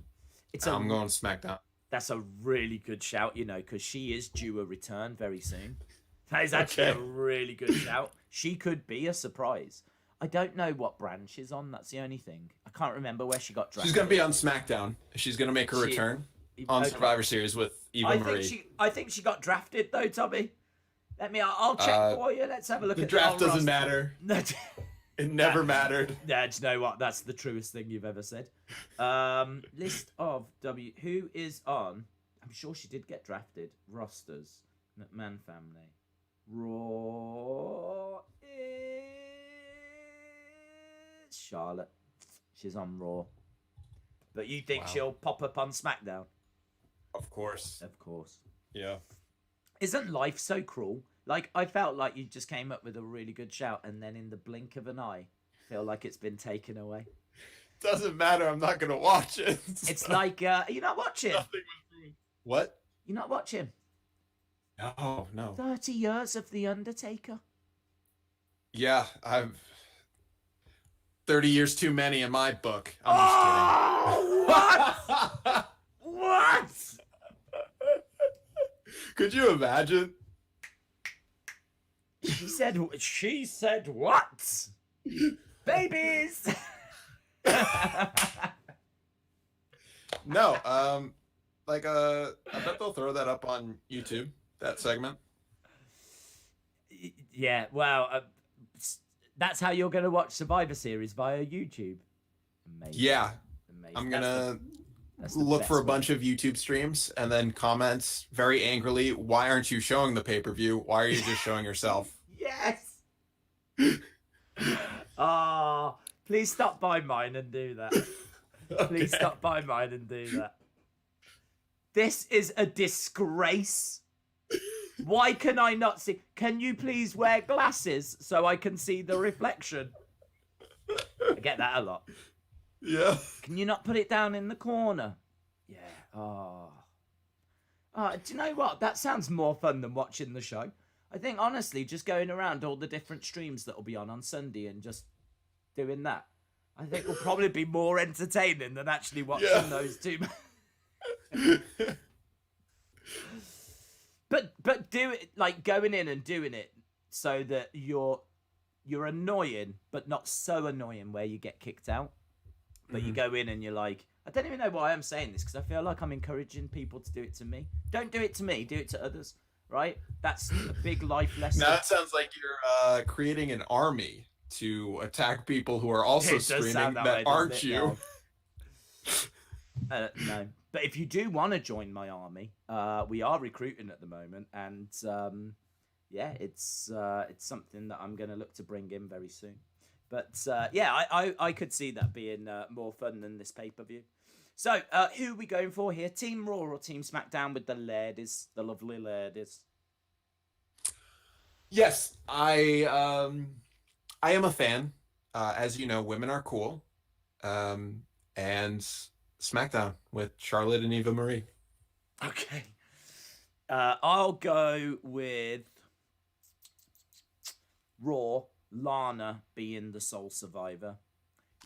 I'm going SmackDown. That's a really good shout, because she is due a return very soon. That is actually a really good shout. She could be a surprise. I don't know what brand she's on. That's the only thing. I can't remember where she got drafted. She's going to be on SmackDown. She's going to make her return on Survivor Series with Eva Marie. I think she got drafted, though, Tommy. I'll check for you. Let's have a look at the draft. Doesn't matter. No, it never mattered. Yeah, do you know what? That's the truest thing you've ever said. List of who is on. I'm sure she did get drafted. Rosters. McMahon family. Raw is Charlotte. She's on Raw. But you think she'll pop up on SmackDown? Of course. Of course. Yeah. Isn't life so cruel? Like, I felt like you just came up with a really good shout, and then in the blink of an eye, feel like it's been taken away. Doesn't matter. I'm not going to watch it. It's like, you're not watching. Nothing was ruined. What? You're not watching. No. 30 years of The Undertaker. Yeah, I've 30 years too many in my book. I'm just kidding. What? What? Could you imagine? She said what? Babies. No, I bet they'll throw that up on YouTube, that segment. Yeah, well, that's how you're going to watch Survivor Series via YouTube. Amazing. Yeah. Amazing. I'm going to look for a bunch of YouTube streams and then comment very angrily, why aren't you showing the pay-per-view? Why are you just showing yourself? Yes. Please stop by mine and do that. Please stop by mine and do that. This is a disgrace. Why can I not see? Can you please wear glasses so I can see the reflection? I get that a lot. Yeah. Can you not put it down in the corner? Yeah. Oh, do you know what? That sounds more fun than watching the show. I think, honestly, just going around all the different streams that will be on Sunday and just doing that, I think will probably be more entertaining than actually watching those two. But do it, like, going in and doing it so that you're annoying, but not so annoying where you get kicked out. But you go in and you're like, I don't even know why I'm saying this, because I feel like I'm encouraging people to do it to me. Don't do it to me, do it to others, right? That's a big life lesson. Now it sounds like you're creating an army to attack people who are also streaming that aren't you. No. But if you do want to join my army, we are recruiting at the moment, and it's something that I'm going to look to bring in very soon. But I could see that being more fun than this pay-per-view. So who are we going for here? Team Raw or Team SmackDown with the ladies, the lovely ladies? Yes, I am a fan. As you know, women are cool. And SmackDown with Charlotte and Eva Marie. Okay. I'll go with Raw, Lana being the sole survivor.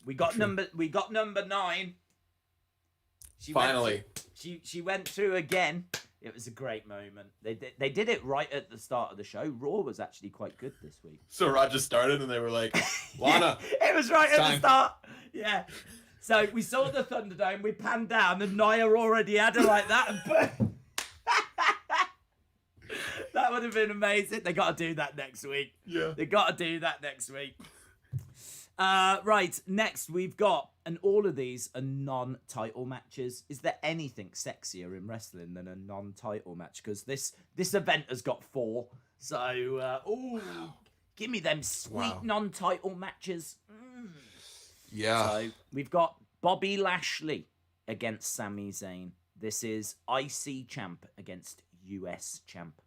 We got number 9. Finally. She went through again. It was a great moment. They did it right at the start of the show. Raw was actually quite good this week. So Raw just started and they were like, Lana. It was right at the start. Yeah. So we saw the Thunderdome, we panned down, and Nia already had her like that. And that would have been amazing. They got to do that next week. Yeah. They got to do that next week. Right, next we've got, and all of these are non-title matches. Is there anything sexier in wrestling than a non-title match? Because this event has got 4. So, give me them sweet non-title matches. Yeah. So we've got Bobby Lashley against Sami Zayn. This is IC champ against US champ.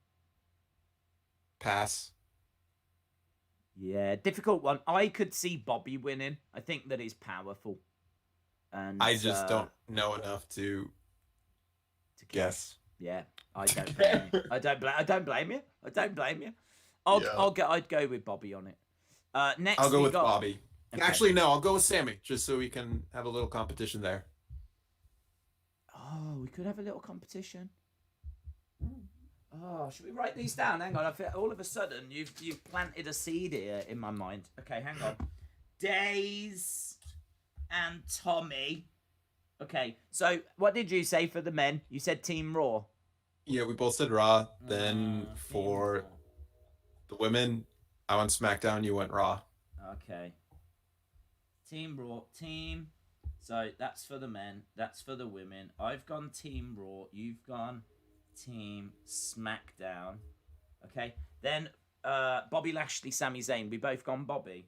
Pass. Yeah, difficult one. I could see Bobby winning. I think that he's powerful. And I just don't know enough to guess. Yeah, I don't blame you. I don't blame you. I don't blame you. I'd go with Bobby on it. Next, I'll go with Bobby. Okay. Actually, no, I'll go with Sammy, just so we can have a little competition there. Oh, we could have a little competition. Oh, should we write these down? Hang on. I feel all of a sudden you've planted a seed here in my mind. Okay, hang on. Days and Tommy. Okay, so what did you say for the men? You said Team Raw. Yeah, we both said Raw. Then for the women, I went SmackDown. You went Raw. Okay. Team Raw. Team. So that's for the men. That's for the women. I've gone Team Raw. You've gone Team SmackDown. Okay. Then Bobby Lashley, Sami Zayn. We both gone Bobby.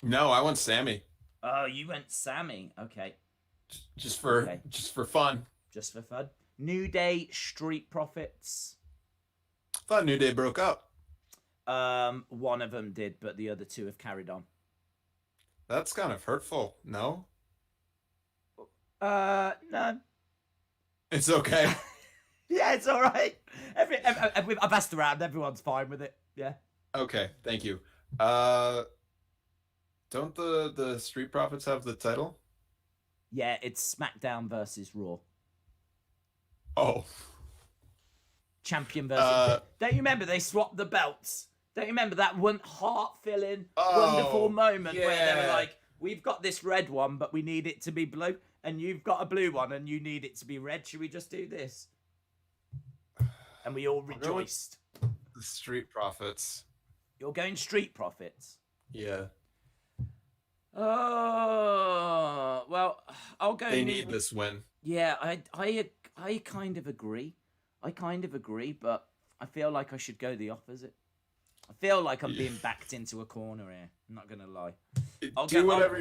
No, I went Sammy. Oh, you went Sammy. Okay. Just for fun. Just for fun. New Day, Street Profits. Thought New Day broke up. One of them did, but the other 2 have carried on. That's kind of hurtful. No. No. It's okay. Yeah, it's all right. I've asked around. Everyone's fine with it. Yeah. Okay, thank you. Don't the Street Profits have the title? Yeah, it's SmackDown versus Raw. Oh. Champion versus... Don't you remember they swapped the belts? Don't you remember that one heart-filling, wonderful moment where they were like, we've got this red one, but we need it to be blue, and you've got a blue one, and you need it to be red. Should we just do this? And we all rejoiced. The Street Profits. You're going Street Profits? Yeah. Oh, well, I'll go... They need this win. Yeah, I kind of agree. But I feel like I should go the opposite. I feel like I'm being backed into a corner here. I'm not going to lie.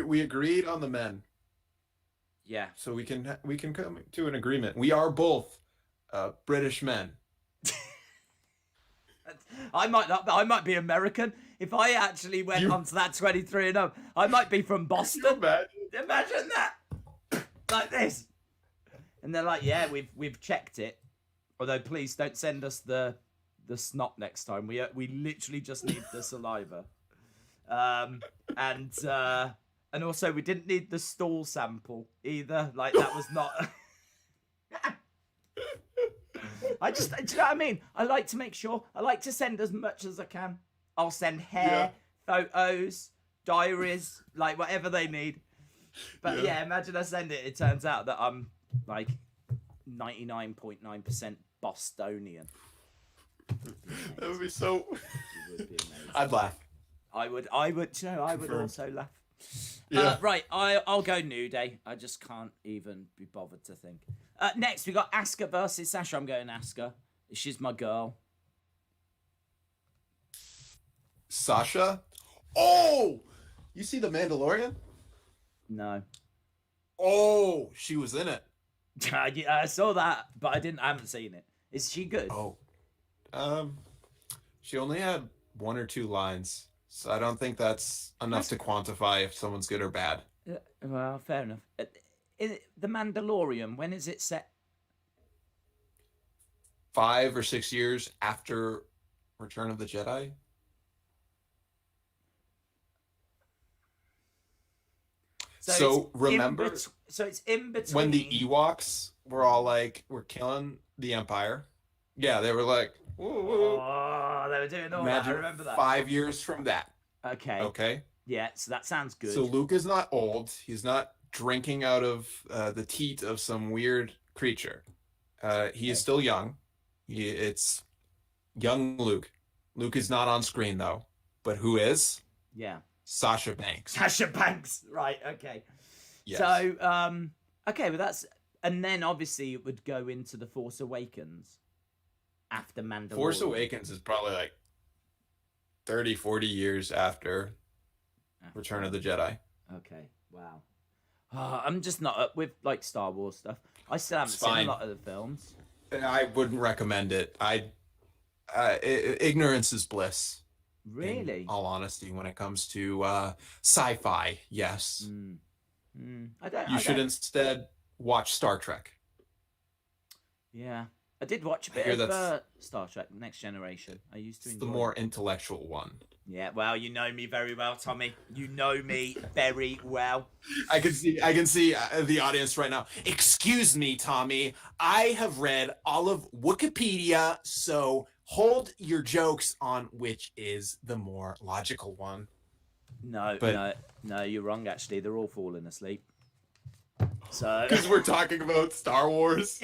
We agreed on the men. Yeah. So we can come to an agreement. We are both British men. I might be American. If I actually went onto that 23-0, I might be from Boston. Imagine that. Like this. And they're like, yeah, we've checked it. Although please don't send us the snot next time. We literally just need the saliva. And also we didn't need the stool sample either. Like that was not do you know what I mean? I like to make sure. I like to send as much as I can. I'll send hair, photos, diaries, like whatever they need. But yeah, imagine I send it. It turns out that I'm like 99.9% Bostonian. That would be so. It would be amazing. I'd laugh. I would. You know, I would also laugh. Yeah. Right. I'll go New Day. I just can't even be bothered to think. Next, we got Asuka versus Sasha. I'm going Asuka. She's my girl. Sasha? Oh! You see The Mandalorian? No. Oh, she was in it. I saw that, but I haven't seen it. Is she good? Oh. She only had 1 or 2 lines, so I don't think that's enough to quantify if someone's good or bad. Well, fair enough. The Mandalorian, when is it set? 5 or 6 years after Return of the Jedi. So remember, so it's in between when the Ewoks were all like, "We're killing the Empire." Yeah, they were like, whoa, whoa. Oh, they were doing all that. I remember that. 5 years from that. Okay. Okay. Yeah, so that sounds good. So Luke is not old. He's not drinking out of the teat of some weird creature. He is still young. It's young Luke. Luke is not on screen though. But who is? Yeah. Sasha Banks. Sasha Banks, right? Okay. Yes. So, okay, but that's, and then obviously it would go into the Force Awakens after Mandalorian. Force Awakens is probably like 30, 40 years after Return of the Jedi. Okay, wow. I'm just not up with like Star Wars stuff. I still haven't seen a lot of the films. I wouldn't recommend it. Ignorance is bliss. Really? In all honesty, when it comes to sci-fi, yes. You should instead watch Star Trek. Yeah, I did watch a bit of Star Trek: Next Generation. I used to enjoy the more intellectual one. Yeah, well, you know me very well, Tommy. You know me very well. I can see the audience right now. Excuse me, Tommy. I have read all of Wikipedia, so hold your jokes on which is the more logical one. No, you're wrong. Actually, they're all falling asleep. So because we're talking about Star Wars.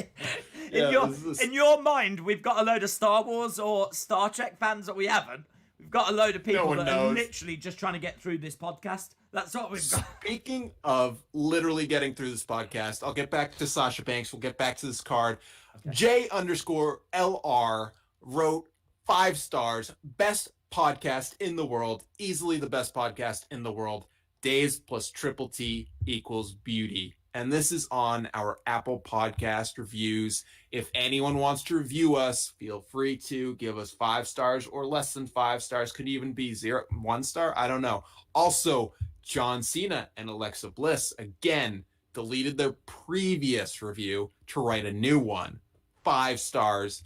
In your mind, we've got a load of Star Wars or Star Trek fans that we haven't. We've got a load of people that are literally just trying to get through this podcast. That's what we've got. Speaking of literally getting through this podcast, I'll get back to Sasha Banks. We'll get back to this card. Okay. J_LR wrote 5 stars. Best podcast in the world. Easily the best podcast in the world. Days plus triple T equals beauty. And this is on our Apple Podcast reviews. If anyone wants to review us, feel free to give us 5 stars or less than 5 stars. Could even be 1 star. I don't know. Also, John Cena and Alexa Bliss, again, deleted their previous review to write a new one. 5 stars.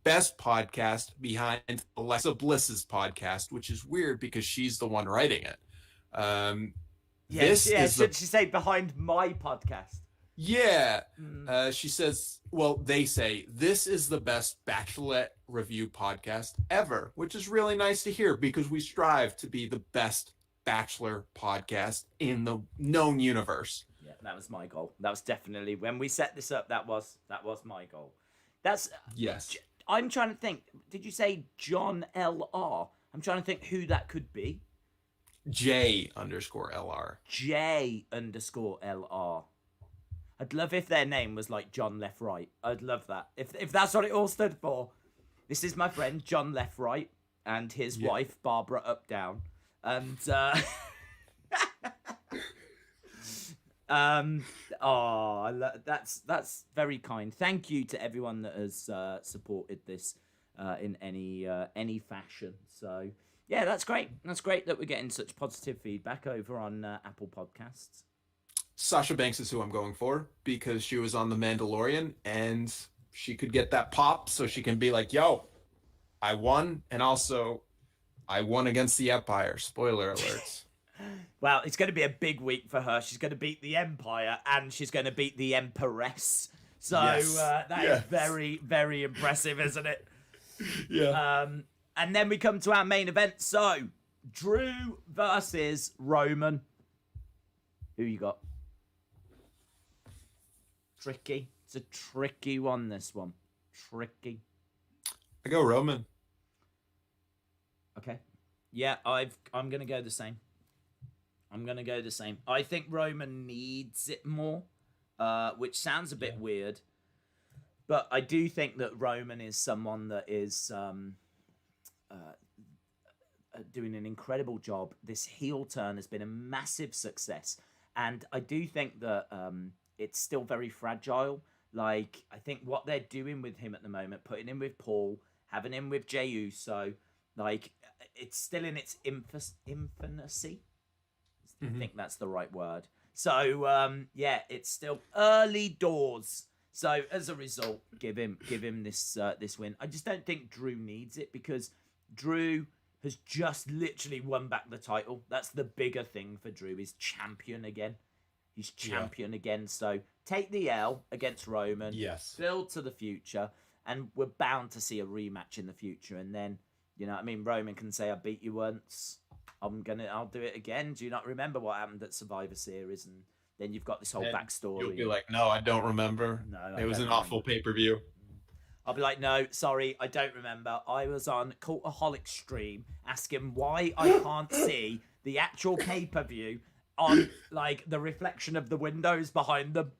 Best podcast behind Alexa Bliss's podcast, which is weird because she's the one writing it. Should she say behind my podcast? Yeah. She says, well, they say, this is the best Bachelorette review podcast ever, which is really nice to hear because we strive to be the best Bachelor podcast in the known universe. Yeah, that was my goal. That was definitely, when we set this up, that was my goal. That's, yes. I'm trying to think, did you say John LR? I'm trying to think who that could be. J_LR. J_LR. I'd love if their name was like John Left Right. I'd love that. If that's what it all stood for. This is my friend John Left Right and his wife Barbara Up Down. And that's very kind. Thank you to everyone that has supported this in any fashion. So yeah, that's great. That's great that we're getting such positive feedback over on Apple Podcasts. Sasha Banks is who I'm going for because she was on The Mandalorian and she could get that pop so she can be like, yo, I won. And also I won against the Empire. Spoiler alerts. Well, it's going to be a big week for her. She's going to beat the Empire and she's going to beat the Empress. So that is very, very impressive, isn't it? Yeah. And then we come to our main event. So, Drew versus Roman. Who you got? Tricky. It's a tricky one, this one. Tricky. I go Roman. Okay. Yeah, I'm going to go the same. I think Roman needs it more, which sounds a bit weird. But I do think that Roman is someone that is doing an incredible job. This heel turn has been a massive success. And I do think that it's still very fragile. Like, I think what they're doing with him at the moment, putting him with Paul, having him with Jey Uso, like, it's still in its infancy. I think that's the right word. So, it's still early doors. So, as a result, give him this win. I just don't think Drew needs it because Drew has just literally won back the title. That's the bigger thing for Drew. He's champion again. He's champion again. So take the L against Roman. Yes. Build to the future. And we're bound to see a rematch in the future. And then, you know what I mean? Roman can say, I beat you once. I'll do it again. Do you not remember what happened at Survivor Series? And then you've got this whole backstory. You'll be like, no, I don't remember. No, it was an awful pay-per-view. I'll be like, no, sorry, I don't remember. I was on Cultaholic stream asking why I can't see the actual pay-per-view on, like, the reflection of the windows behind them.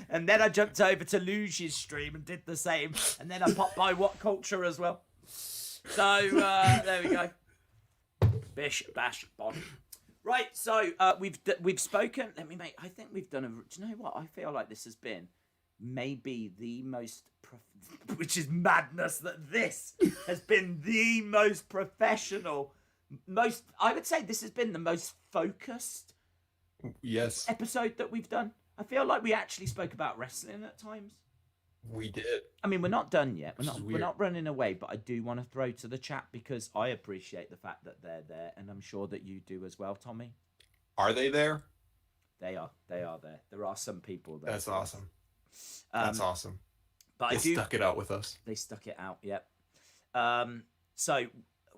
And then I jumped over to Luge's stream and did the same. And then I popped by What Culture as well. So, there we go. Bish, bash, bon. Right, so we've spoken. I think we've done a. Do you know what? I feel like this has been maybe the most, which is madness that this has been the most professional, most. I would say this has been the most focused. Yes. Episode that we've done. I feel like we actually spoke about wrestling at times. We did. I mean, we're not done yet. We're not running away, but I do want to throw to the chat because I appreciate the fact that they're there, and I'm sure that you do as well, Tommy. Are they there? They are. They are there. There are some people there. That's awesome. That's awesome. But they stuck it out with us. They stuck it out. Yep. So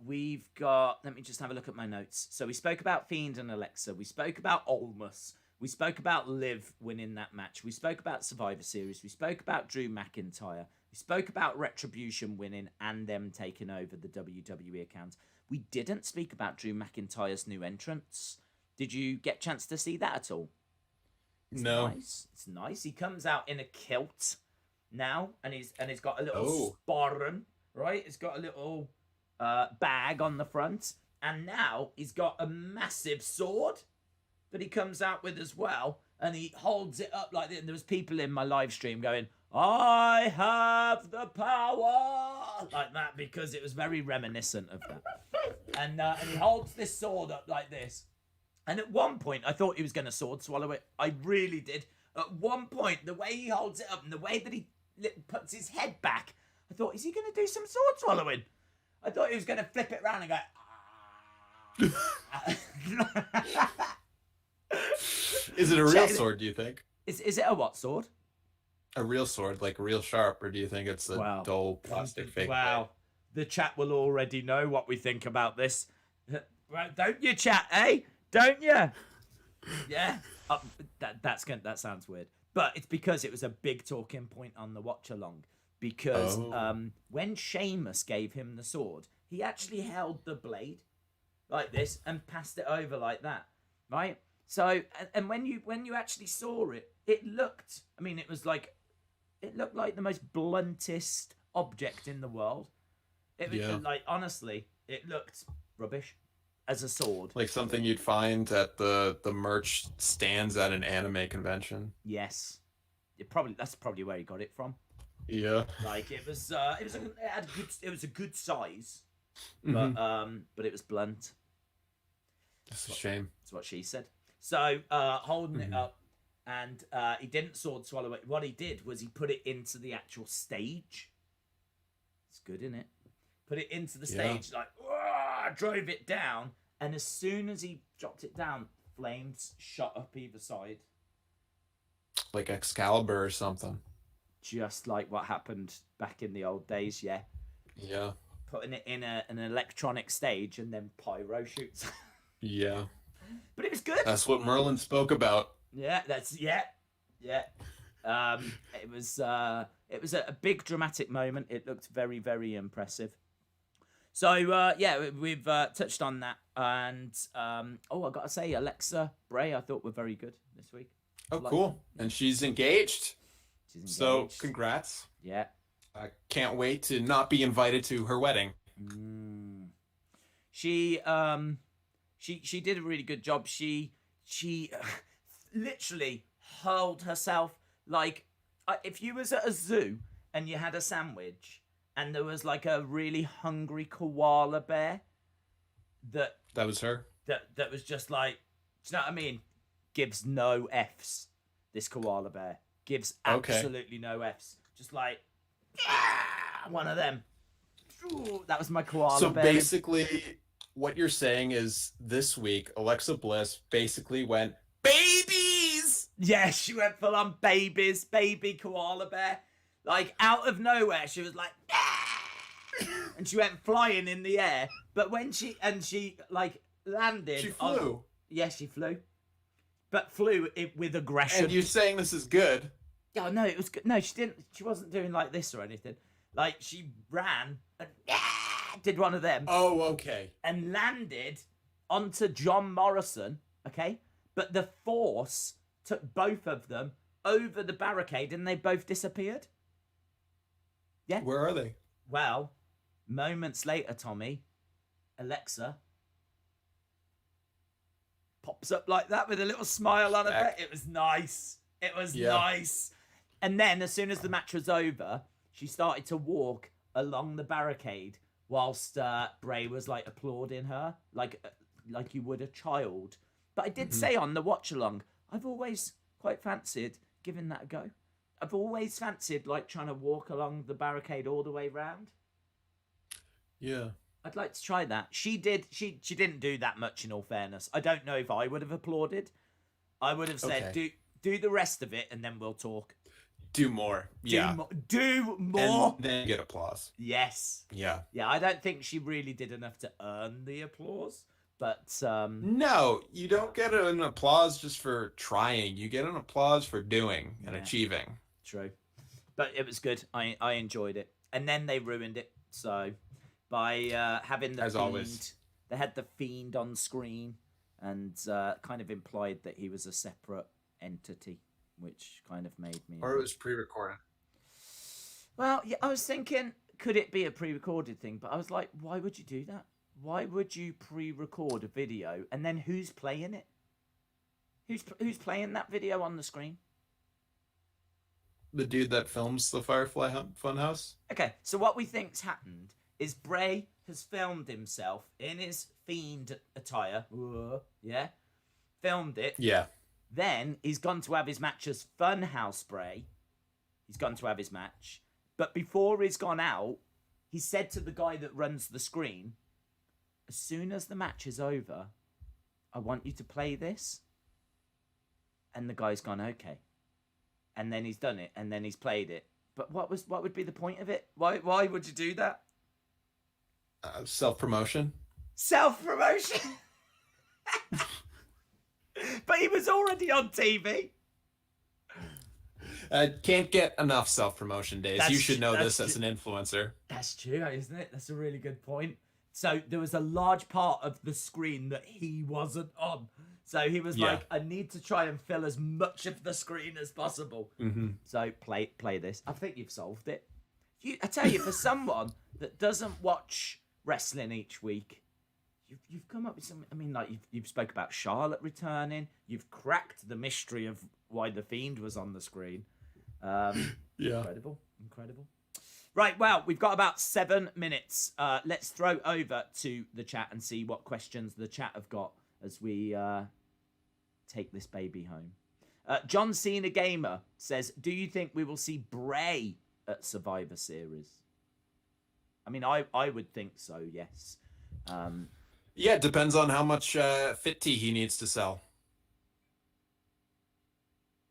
we've got. Let me just have a look at my notes. So we spoke about Fiend and Alexa. We spoke about Almas. We spoke about Liv winning that match. We spoke about Survivor Series. We spoke about Drew McIntyre. We spoke about Retribution winning and them taking over the WWE account. We didn't speak about Drew McIntyre's new entrance. Did you get a chance to see that at all? No. Nice. It's nice. He comes out in a kilt now, and he's got a little sporran, right? It's got a little bag on the front, and now he's got a massive sword that he comes out with as well, and he holds it up like this. And there was people in my live stream going, "I have the power," like that, because it was very reminiscent of that. And he holds this sword up like this. And at one point, I thought he was going to sword swallow it. I really did. At one point, the way he holds it up and the way that he puts his head back, I thought, is he going to do some sword swallowing? I thought he was going to flip it around and go, ah. Is it a real sword, do you think? Is it a what sword? A real sword, like real sharp, or do you think it's a dull plastic fake? Wow. The chat will already know what we think about this. Well, don't you, chat, eh? Don't you? Yeah. That sounds weird. But it's because it was a big talking point on the watch along. Because when Sheamus gave him the sword, he actually held the blade like this and passed it over like that. Right? So, and when you actually saw it, it looked like the most bluntest object in the world. It was like, honestly, it looked rubbish as a sword. Like something you'd find at the merch stands at an anime convention. Yes. That's probably where he got it from. Yeah. Like it was a good size, but it was blunt. That's a shame. That's what she said. So holding it up, and he didn't sword swallow it. What he did was he put it into the actual stage. It's good, isn't it? Put it into the stage, like drove it down, and as soon as he dropped it down, flames shot up either side. Like Excalibur or something. Just like what happened back in the old days, yeah. Yeah. Putting it in an electronic stage and then pyro shoots. Yeah. But it was good. That's what Merlin spoke about. Yeah, yeah. It was a big dramatic moment. It looked very, very impressive. So we've touched on that, and I gotta say, Alexa, Bray, I thought were very good this week. Oh, cool! And she's engaged. So congrats. Yeah. I can't wait to not be invited to her wedding. She did a really good job. She literally hurled herself like if you was at a zoo and you had a sandwich and there was like a really hungry koala bear that was her. That was just like, do you know what I mean? Gives no Fs. This koala bear gives absolutely no Fs. Just like one of them. Ooh, that was my koala bear. So basically, what you're saying is this week, Alexa Bliss basically went babies. Yeah, she went full on babies, baby koala bear. Like out of nowhere, she was like, and she went flying in the air. But when she like landed, she flew. She flew, but flew with aggression. And you're saying this is good? Oh no, it was good. No, she didn't. She wasn't doing like this or anything. Like she ran and did one of them. Oh, okay. And landed onto John Morrison. Okay, but the force took both of them over the barricade, and they both disappeared. Yeah. Where are they? Well, moments later, Tommy, Alexa pops up like that with a little smile on her face. It was nice. It was nice. And then, as soon as the match was over, she started to walk along the barricade whilst Bray was like applauding her, like you would a child. But I did say on the watch along, I've always quite fancied giving that a go. I've always fancied like trying to walk along the barricade all the way round. Yeah. I'd like to try that. She did. She didn't do that much, in all fairness. I don't know if I would have applauded. I would have said, do the rest of it, and then we'll talk. Do more. Do more. And then get applause. Yes. Yeah. Yeah, I don't think she really did enough to earn the applause. But no, you don't get an applause just for trying. You get an applause for doing and achieving. True. But it was good. I enjoyed it. And then they ruined it. So by having the Fiend, always, they had the Fiend on screen and kind of implied that he was a separate entity, which kind of made me... Or it was pre-recorded. Well, yeah, I was thinking, could it be a pre-recorded thing? But I was like, why would you do that? Why would you pre-record a video and then who's playing it? Who's playing that video on the screen? The dude that films the Firefly Funhouse? Okay, so what we think's happened is Bray has filmed himself in his Fiend attire. Yeah? Filmed it. Yeah. Then he's gone to have his match as Funhouse Bray. He's gone to have his match. But before he's gone out, he said to the guy that runs the screen, as soon as the match is over, I want you to play this. And the guy's gone, okay. And then he's done it, and then he's played it. But what would be the point of it? Why would you do that? Self-promotion. Self-promotion? But he was already on TV. Can't get enough self-promotion days. You should know this as an influencer. That's true, isn't it? That's a really good point. So there was a large part of the screen that he wasn't on. So he was like, I need to try and fill as much of the screen as possible. Mm-hmm. So play this. I think you've solved it. I tell you, for someone that doesn't watch wrestling each week, you've come up with some... I mean, like, you've spoke about Charlotte returning. You've cracked the mystery of why the Fiend was on the screen. Incredible. Right, well, we've got about 7 minutes. Let's throw over to the chat and see what questions the chat have got as we take this baby home. John Cena Gamer says, do you think we will see Bray at Survivor Series? I mean, I would think so, yes. Yeah, it depends on how much Fit Tea he needs to sell.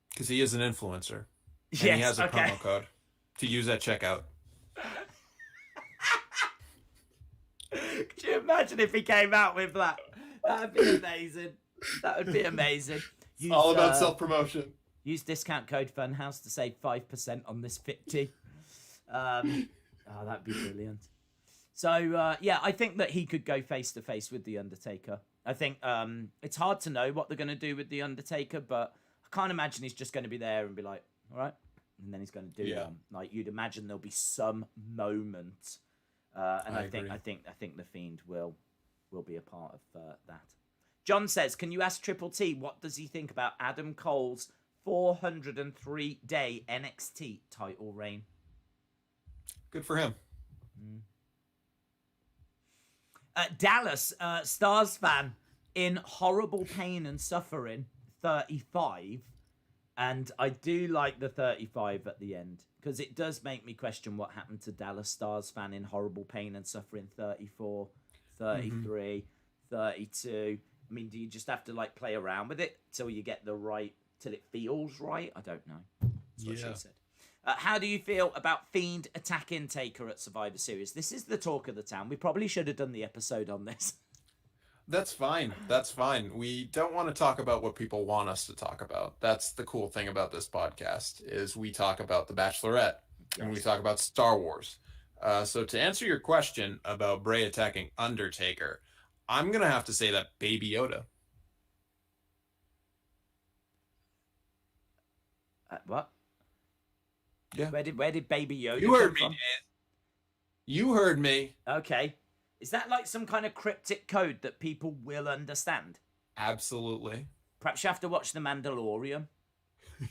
Because he is an influencer. And he has a promo code to use at checkout. Could you imagine if he came out with that? That'd be amazing. That would be amazing. All about self-promotion. Use discount code Funhouse to save 5% on this Fit Tea. That'd be brilliant. So, yeah, I think that he could go face-to-face with The Undertaker. I think it's hard to know what they're going to do with The Undertaker, but I can't imagine he's just going to be there and be like, all right, and then he's going to do one. Like, you'd imagine there'll be some moment, and I think the Fiend will be a part of that. John says, can you ask Triple T what does he think about Adam Cole's 403-day NXT title reign? Good for him. Dallas, Stars fan, in horrible pain and suffering, 35. And I do like the 35 at the end, because it does make me question what happened to Dallas Stars fan in horrible pain and suffering, 34, 33, 32. I mean, do you just have to like play around with it till you get the right, till it feels right? I don't know. That's what she said. How do you feel about Fiend attacking Taker at Survivor Series? This is the talk of the town. We probably should have done the episode on this. That's fine. That's fine. We don't want to talk about what people want us to talk about. That's the cool thing about this podcast is we talk about The Bachelorette and we talk about Star Wars. So to answer your question about Bray attacking Undertaker, I'm going to have to say that Baby Yoda. What? Yeah. Where did Baby Yoda You heard come me, from? Dan. You heard me. Okay. Is that like some kind of cryptic code that people will understand? Absolutely. Perhaps you have to watch The Mandalorian.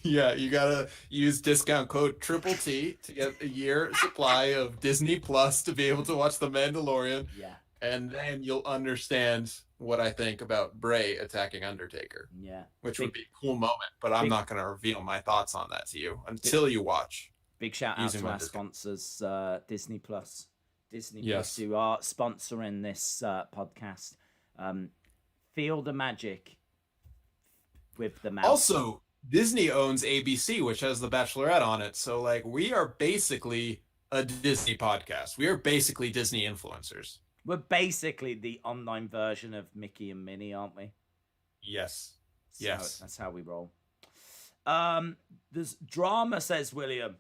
Yeah, you gotta use discount code Triple T to get a year supply of Disney Plus to be able to watch The Mandalorian. Yeah. And then you'll understand what I think about Bray attacking Undertaker. Yeah. Which would be a cool moment, but I'm not going to reveal my thoughts on that to you until you watch. Big shout out to our sponsors, Disney Plus. Disney Plus, who are sponsoring this podcast. Feel the magic with the mouse. Also, Disney owns ABC, which has The Bachelorette on it. So, like, we are basically a Disney podcast. We are basically Disney influencers. We're basically the online version of Mickey and Minnie, aren't we? Yes. That's how we roll. There's drama, says William.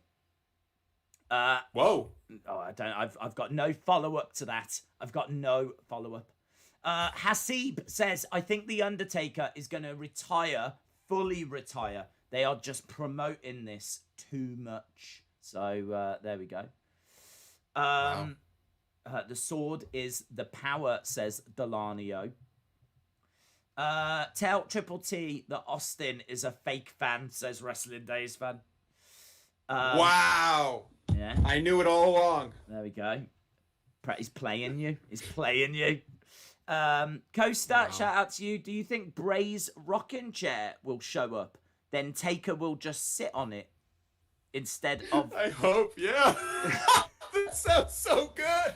Whoa. Oh, I don't. I've got no follow up to that. I've got no follow up. Hasib says, I think the Undertaker is going to fully retire. They are just promoting this too much. So there we go. Wow. The sword is the power, says Delanio. Tell Triple T that Austin is a fake fan, says Wrestling Days fan. Wow. Yeah. I knew it all along. There we go. He's playing you. Costa, shout out to you. Do you think Bray's rocking chair will show up? Then Taker will just sit on it instead of... I hope, yeah. That sounds so good.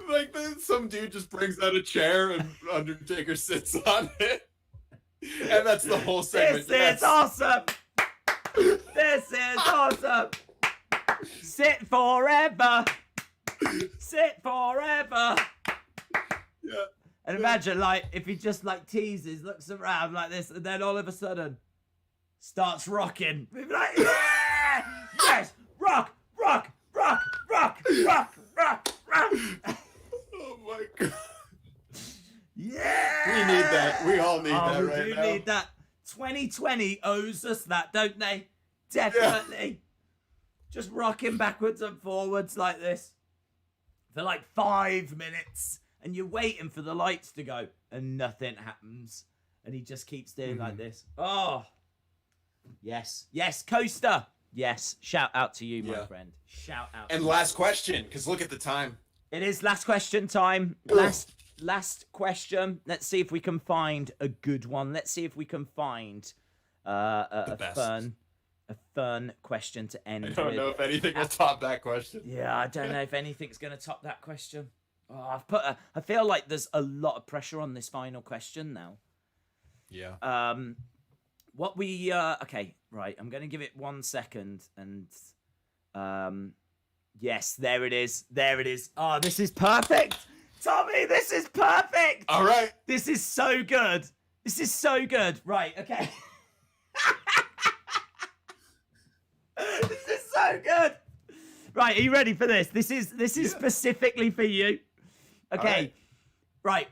Like, then some dude just brings out a chair and Undertaker sits on it. And that's the whole segment. This is awesome. This is awesome. Sit forever. Sit forever. Yeah. And imagine, like, if he just, like, teases, looks around like this, and then all of a sudden starts rocking. We'd be like, yeah! Yes! Rock! Rock! Rock! Rock! Rock! Rock! Rock! Oh, my God. Yeah! We need that. We all need that right now. We do need that. 2020 owes us that, don't they? Definitely. Yeah. Just rocking backwards and forwards like this for like 5 minutes. And you're waiting for the lights to go and nothing happens. And he just keeps doing like this. Oh. Yes. Yes, Coaster. Yes. Shout out to you, my friend. Shout out. And last question, because look at the time. It is last question time. Last question. Let's see if we can find a good one. Let's see if we can find a fun question to end with. I don't know if anything will top that question. Yeah, I don't know if anything's going to top that question. Oh, I feel like there's a lot of pressure on this final question now. Yeah. Okay, right. I'm going to give it 1 second and yes, there it is. There it is. Oh, this is perfect. Tommy, this is perfect. All right. This is so good. This is so good. Right, okay. This is so good. Right, are you ready for this? This is specifically for you. Okay. Right.